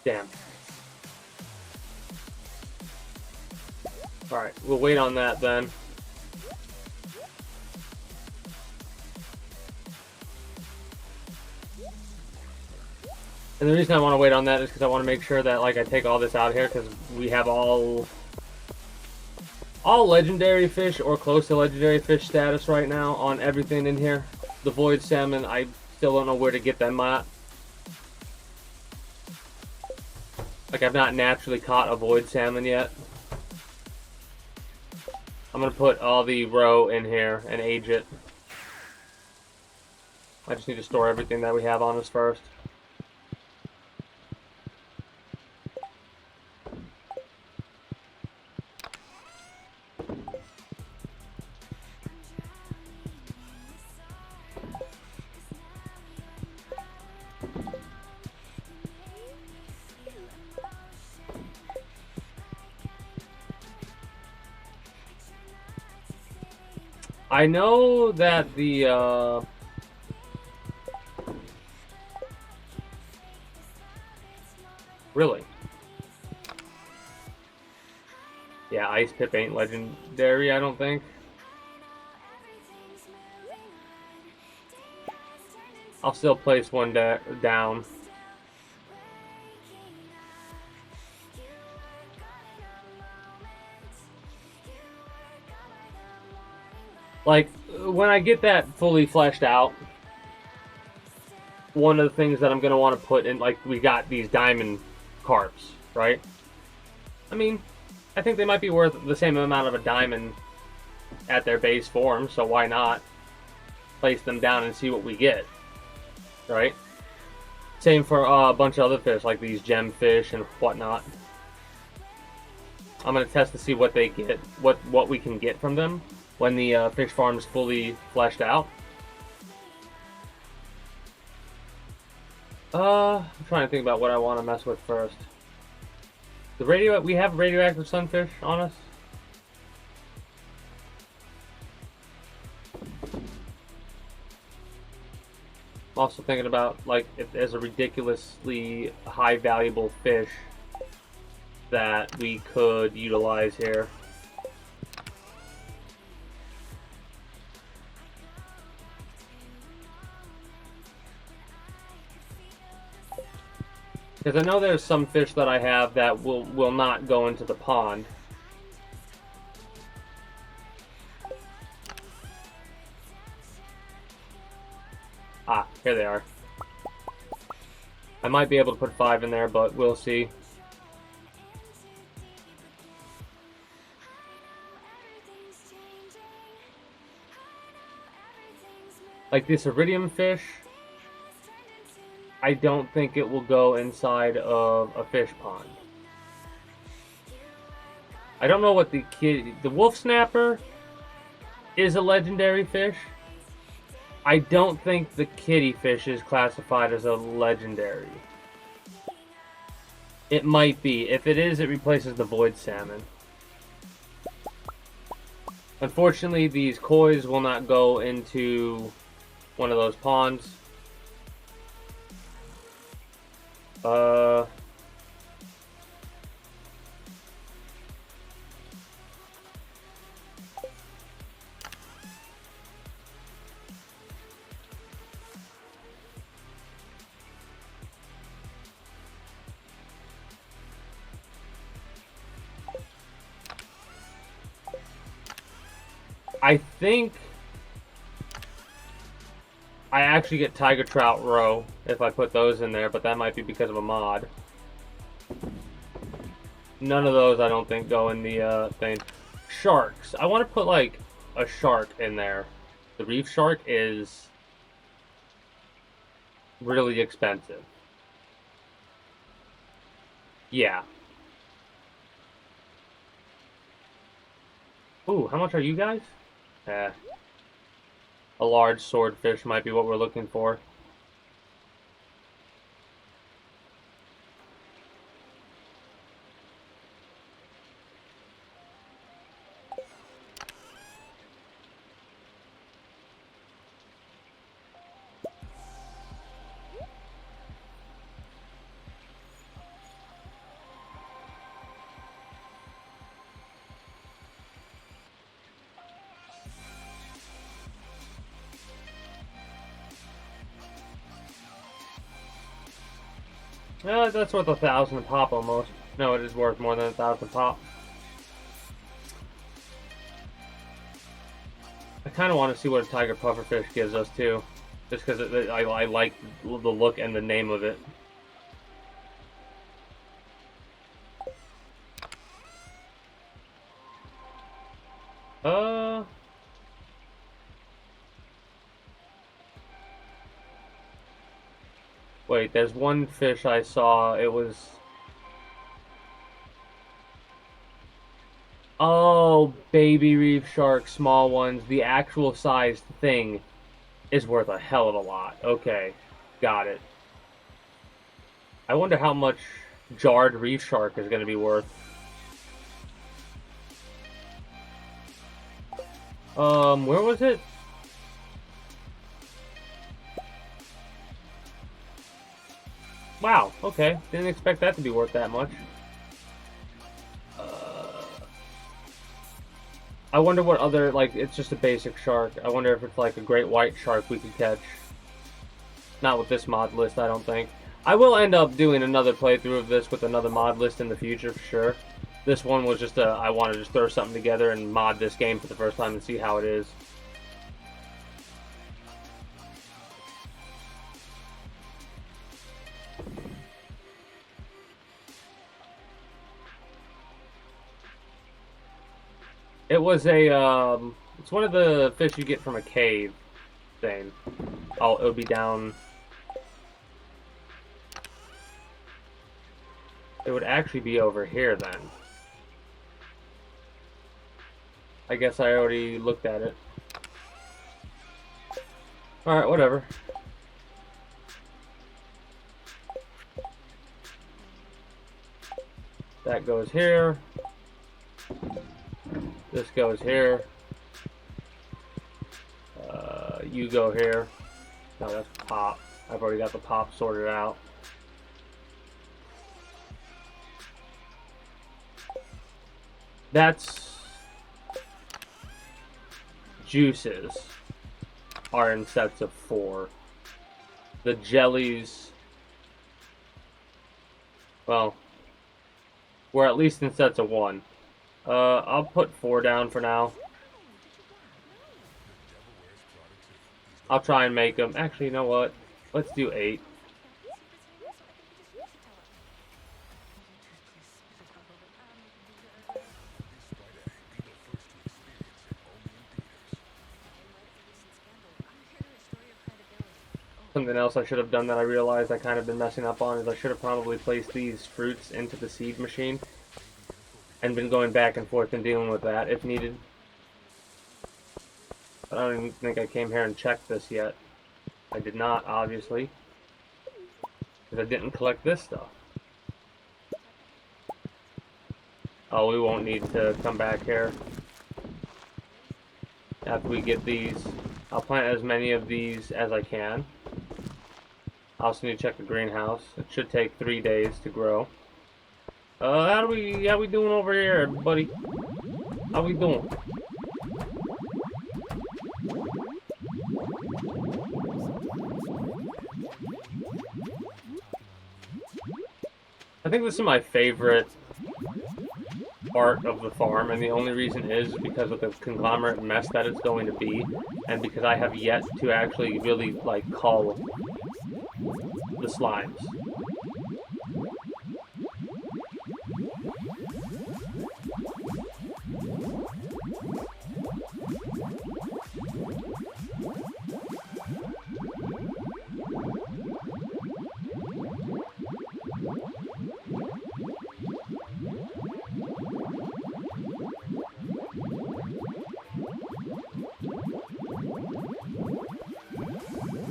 Damn. Alright, we'll wait on that then. And the reason I want to wait on that is because I want to make sure that, like, I take all this out here, because we have all legendary fish or close to legendary fish status right now on everything in here. The void salmon, I still don't know where to get them at. Like, I've not naturally caught a void salmon yet. I'm gonna put all the roe in here and age it. I just need to store everything that we have on us first. I know that the really? Yeah, Ice Pip ain't legendary, I don't think. I'll still place one down. Like, when I get that fully fleshed out, one of the things that I'm going to want to put in, like, we got these diamond carps, right? I mean, I think they might be worth the same amount of a diamond at their base form, so why not place them down and see what we get, right? Same for a bunch of other fish, like these gem fish and whatnot. I'm going to test to see what they get, what we can get from them when the fish farm is fully fleshed out. I'm trying to think about what I want to mess with first. We have radioactive sunfish on us. I'm also thinking about, like, if there's a ridiculously high valuable fish that we could utilize here. Because I know there's some fish that I have that will not go into the pond. Ah, here they are. I might be able to put 5 in there, but we'll see. Like this iridium fish, I don't think it will go inside of a fish pond. I don't know what the wolf snapper is a legendary fish. I don't think the kitty fish is classified as a legendary. It might be. If it is, it replaces the void salmon. Unfortunately, these kois will not go into one of those ponds. I think I actually get tiger trout roe if I put those in there, but that might be because of a mod. None of those I don't think go in the thing. Sharks. I want to put like a shark in there. The reef shark is really expensive. Yeah. Ooh, how much are you guys? A large swordfish might be what we're looking for. That's worth 1,000 a pop almost. No, it is worth more than 1,000 a pop. I kind of want to see what a tiger pufferfish gives us too, just because I like the look and the name of it. Wait, there's one fish I saw. It was... Oh, baby reef shark, small ones. The actual sized thing is worth a hell of a lot. Okay, got it. I wonder how much jarred reef shark is going to be worth. Where was it? Wow, okay. Didn't expect that to be worth that much. I wonder what other, like, it's just a basic shark. I wonder if it's like a great white shark we could catch. Not with this mod list, I don't think. I will end up doing another playthrough of this with another mod list in the future, for sure. This one was just I want to just throw something together and mod this game for the first time and see how it is. It was a, it's one of the fish you get from a cave thing. Oh, it would be down... It would actually be over here then. I guess I already looked at it. Alright, whatever. That goes here. This goes here. You go here. No, that's pop. I've already got the pop sorted out. That's... Juices are in sets of 4. The jellies... Well... We're at least in sets of 1. I'll put 4 down for now. I'll try and make them. Actually, you know what? Let's do 8. Something else I should have done that I realized I kind of been messing up on is I should have probably placed these fruits into the seed machine and been going back and forth and dealing with that if needed. But I don't even think I came here and checked this yet. I did not, obviously, because I didn't collect this stuff. Oh, we won't need to come back here after we get these. I'll plant as many of these as I can. I also need to check the greenhouse. It should take 3 days to grow. How we doing over here, buddy? How we doing? I think this is my favorite part of the farm, and the only reason is because of the conglomerate mess that it's going to be, and because I have yet to actually really, like, cull the slimes.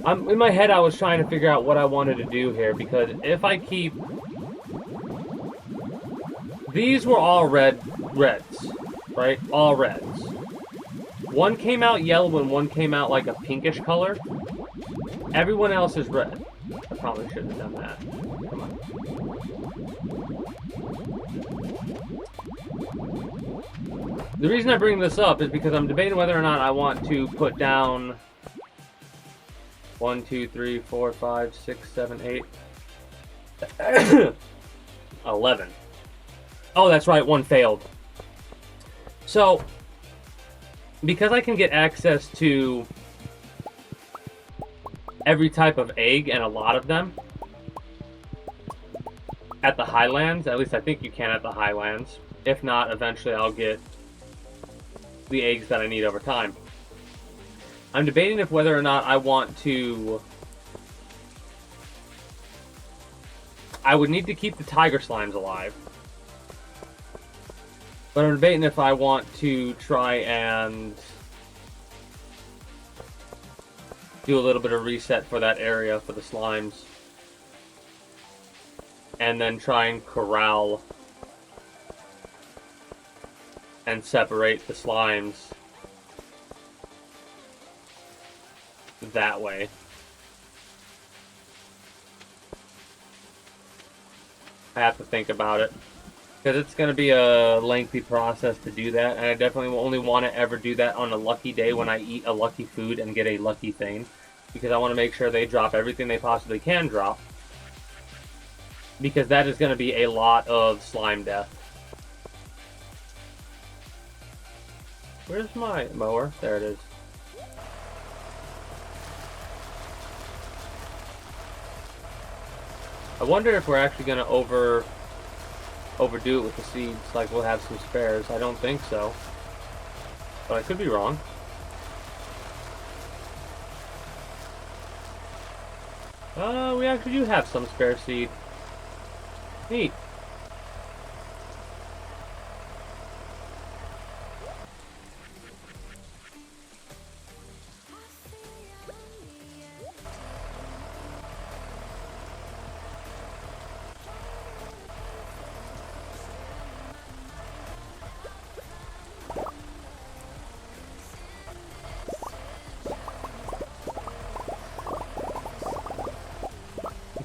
In my head, I was trying to figure out what I wanted to do here, because if I keep... These were all reds, right? All reds. One came out yellow and one came out like a pinkish color. Everyone else is red. I probably shouldn't have done that. Come on. The reason I bring this up is because I'm debating whether or not I want to put down 1, 2, 3, 4, 5, 6, 7, 8, 11. Oh, that's right, one failed. So, because I can get access to every type of egg, and a lot of them, at the Highlands, at least I think you can at the Highlands. If not, eventually I'll get the eggs that I need over time. I'm debating if whether or not I want to... I would need to keep the tiger slimes alive. But I'm debating if I want to try and do a little bit of reset for that area for the slimes. And then try and corral and separate the slimes that way. I have to think about it, because it's going to be a lengthy process to do that, and I definitely only want to ever do that on a lucky day when I eat a lucky food and get a lucky thing, because I want to make sure they drop everything they possibly can drop, because that is going to be a lot of slime death. Where's my mower? There it is. I wonder if we're actually going to overdo it with the seeds, like we'll have some spares. I don't think so, but I could be wrong. We actually do have some spare seed. Neat.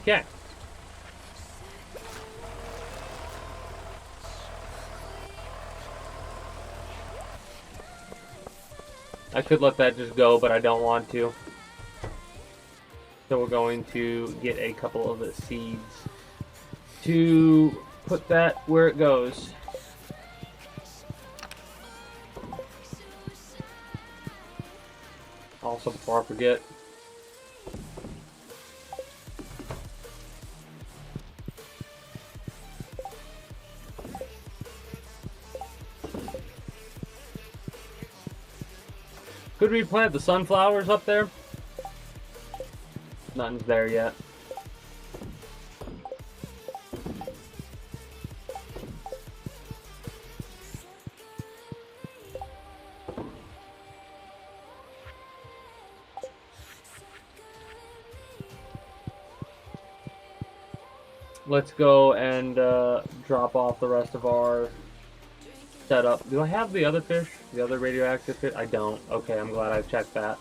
Okay. I could let that just go, but I don't want to. So we're going to get a couple of the seeds to put that where it goes. Also, before I forget, could we plant the sunflowers up there? Nothing's there yet. Let's go and drop off the rest of our setup. Do I have the other fish? The other radioactive fish? I don't. Okay, I'm glad I checked that.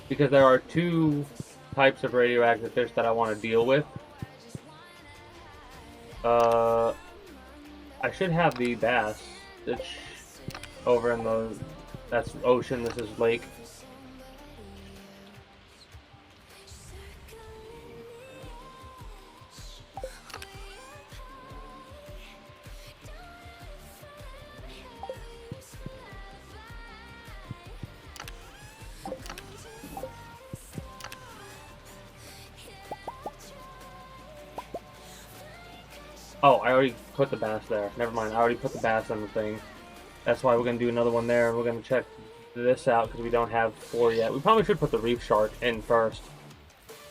Because there are two types of radioactive fish that I want to deal with. I should have the bass. It's over in the... That's ocean, this is lake. Oh, I already put the bass there. Never mind, I already put the bass on the thing. That's why we're going to do another one there. We're going to check this out because we don't have 4 yet. We probably should put the reef shark in first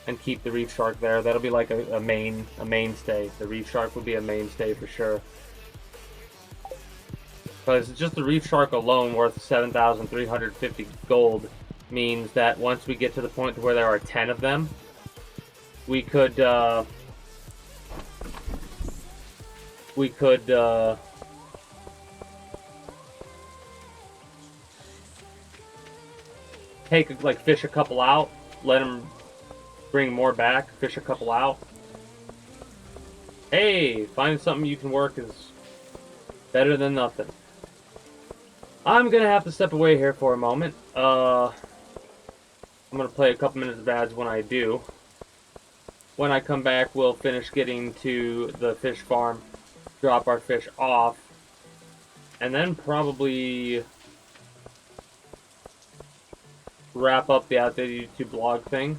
and keep the reef shark there. That'll be like a mainstay. The reef shark would be a mainstay for sure. Because just the reef shark alone worth 7,350 gold means that once we get to the point where there are 10 of them, we could take, like, fish a couple out, let them bring more back, fish a couple out. Hey, finding something you can work is better than nothing. I'm gonna have to step away here for a moment. I'm gonna play a couple minutes of ads when I do. When I come back, we'll finish getting to the fish farm, drop our fish off, and then probably wrap up the Outdated YouTube blog thing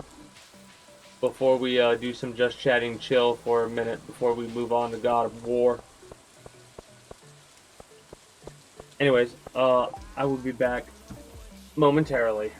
before we do some just chatting chill for a minute before we move on to God of War. Anyways, I will be back momentarily.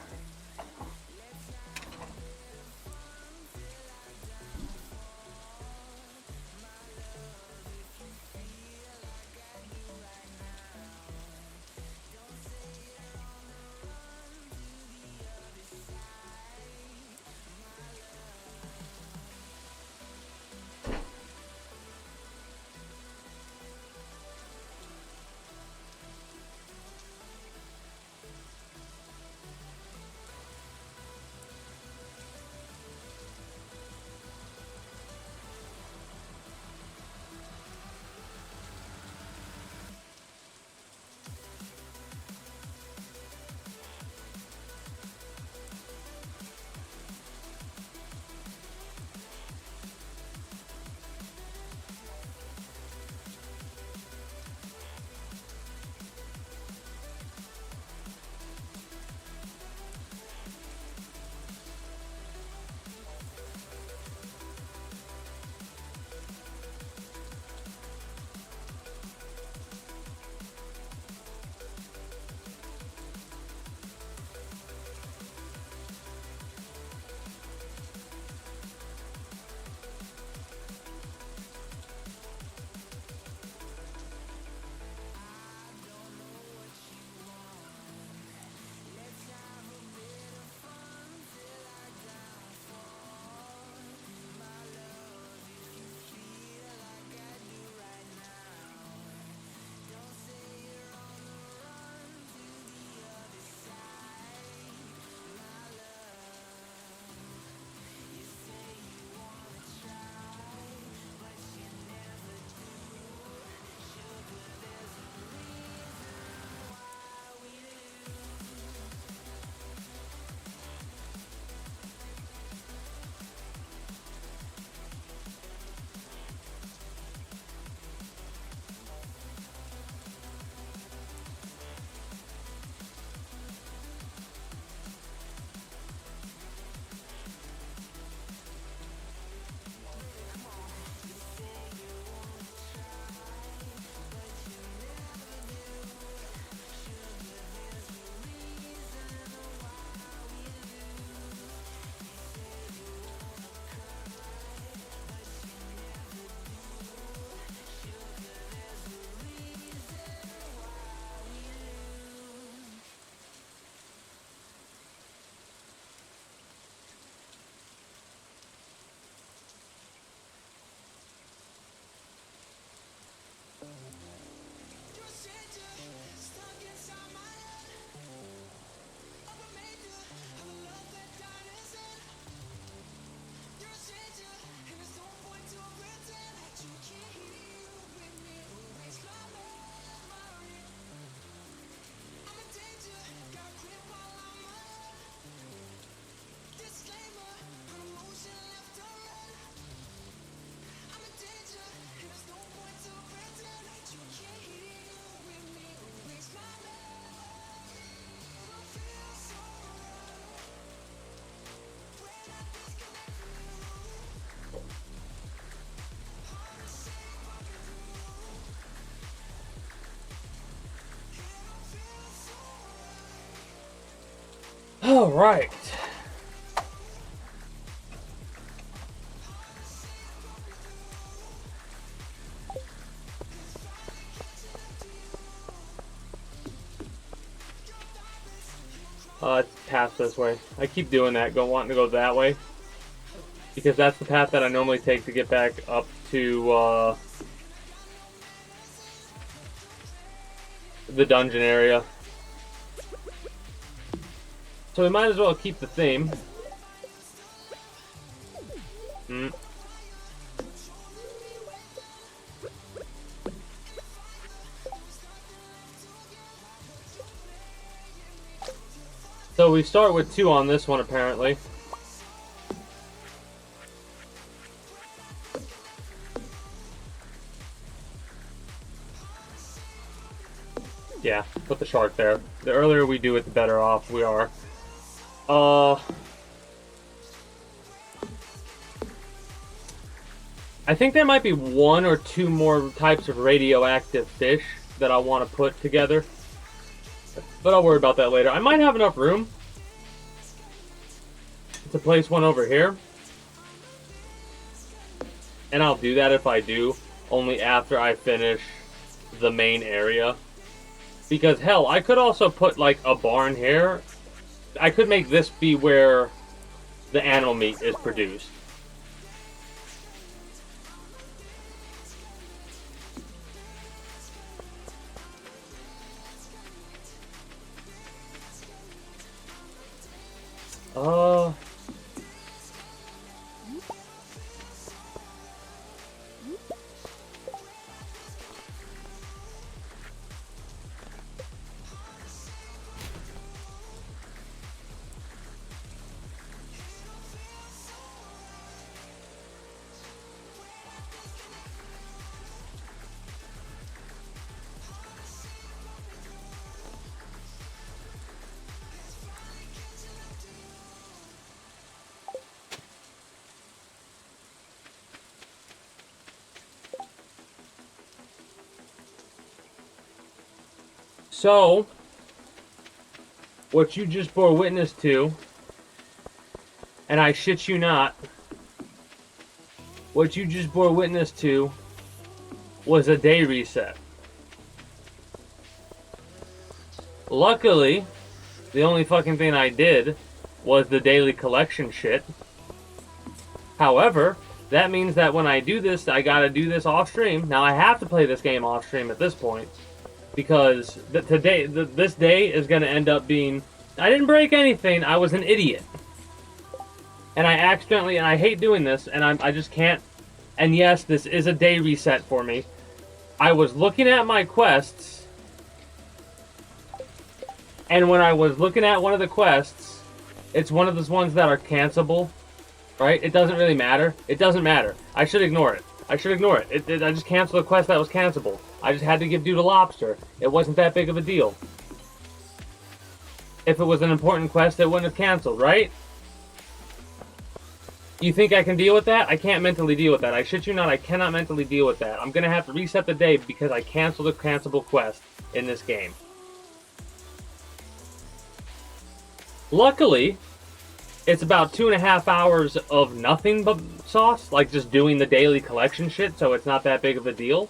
All right. It's past this way. I keep doing that, wanting to go that way. Because that's the path that I normally take to get back up to, the dungeon area. So we might as well keep the theme. So we start with 2 on this one, apparently. Yeah, put the shark there. The earlier we do it, the better off we are. I think there might be 1 or 2 more types of radioactive fish that I want to put together. But I'll worry about that later. I might have enough room to place one over here. And I'll do that if I do, only after I finish the main area. Because, hell, I could also put, like, a barn here. I could make this be where the animal meat is produced. So, what you just bore witness to, and I shit you not, what you just bore witness to was a day reset. Luckily, the only fucking thing I did was the daily collection shit. However, that means that when I do this, I gotta do this off stream. Now I have to play this game off stream at this point. Because this day is going to end up being... I didn't break anything, I was an idiot. And I accidentally, and I hate doing this, and I just can't... And yes, this is a day reset for me. I was looking at my quests, and when I was looking at one of the quests, it's one of those ones that are cancelable, right? It doesn't really matter. It doesn't matter. I should ignore it. I should ignore it. I just canceled a quest that was cancelable. I just had to give dude a lobster. It wasn't that big of a deal. If it was an important quest, it wouldn't have canceled, right? You think I can deal with that? I can't mentally deal with that. I shit you not, I cannot mentally deal with that. I'm gonna have to reset the day because I canceled a cancelable quest in this game. Luckily, it's about 2.5 hours of nothing but sauce, like just doing the daily collection shit, so it's not that big of a deal.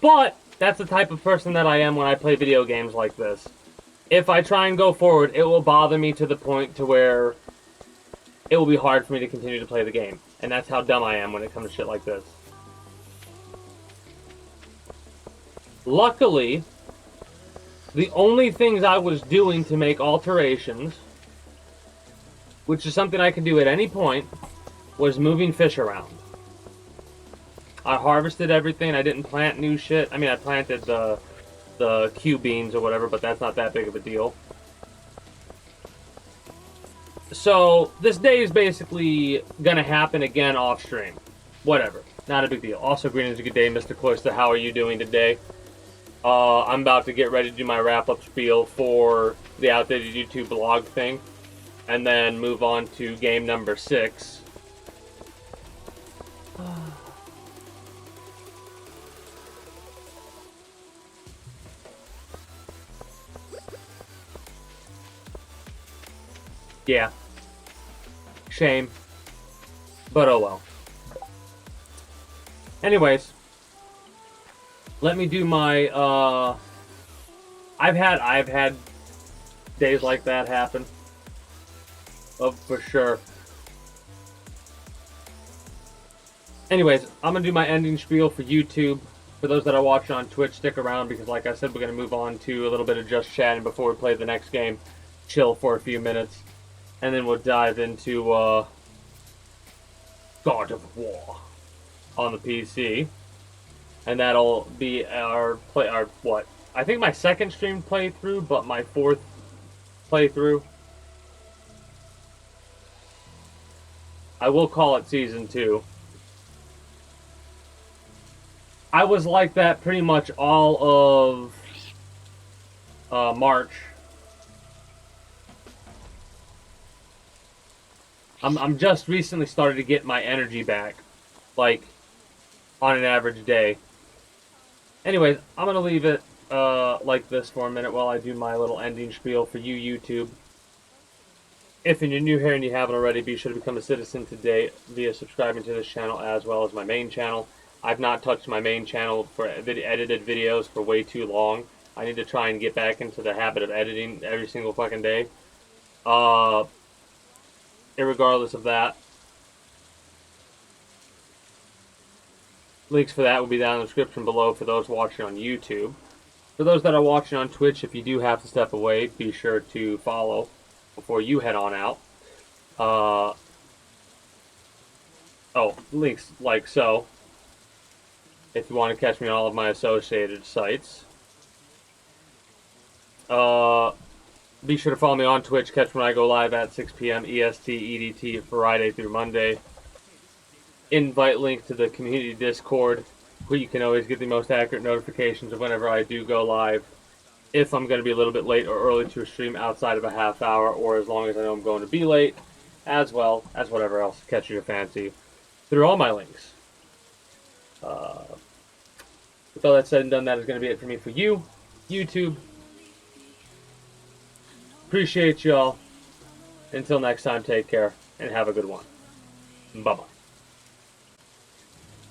But that's the type of person that I am when I play video games like this. If I try and go forward, it will bother me to the point to where it will be hard for me to continue to play the game. And that's how dumb I am when it comes to shit like this. Luckily, the only things I was doing to make alterations, which is something I can do at any point, was moving fish around. I harvested everything. I didn't plant new shit. I mean, I planted the Q beans or whatever, but that's not that big of a deal. So, this day is basically gonna happen again off stream. Whatever. Not a big deal. Also, greetings, good day, Mr. Cloyster. How are you doing today? I'm about to get ready to do my wrap-up spiel for the Outdated YouTube blog thing. And then move on to game number 6. Yeah. Shame. But oh well. Anyways. Let me do my, I've had days like that happen. Oh, for sure. Anyways, I'm going to do my ending spiel for YouTube. For those that are watching on Twitch, stick around because, like I said, we're going to move on to a little bit of just chatting before we play the next game. Chill for a few minutes. And then we'll dive into God of War on the PC. And that'll be our what? I think my second stream playthrough, but my fourth playthrough. I will call it Season 2. I was like that pretty much all of March. I'm just recently started to get my energy back, like on an average day. Anyways, I'm gonna leave it like this for a minute while I do my little ending spiel for you, YouTube. If you're new here and you haven't already, be sure to become a citizen today via subscribing to this channel as well as my main channel. I've not touched my main channel for edited videos for way too long. I need to try and get back into the habit of editing every single fucking day. Irregardless of that, links for that will be down in the description below for those watching on YouTube. For those that are watching on Twitch, if you do have to step away, be sure to follow before you head on out. Links like so. If you want to catch me on all of my associated sites. Be sure to follow me on Twitch. Catch when I go live at 6 p.m. EST, EDT, Friday through Monday. Invite link to the community Discord, where you can always get the most accurate notifications of whenever I do go live. If I'm going to be a little bit late or early to a stream outside of a half hour, or as long as I know I'm going to be late, as well as whatever else catches your fancy through all my links. With all that said and done, that is going to be it for me for you, YouTube. Appreciate y'all. Until next time, take care and have a good one. Bye-bye.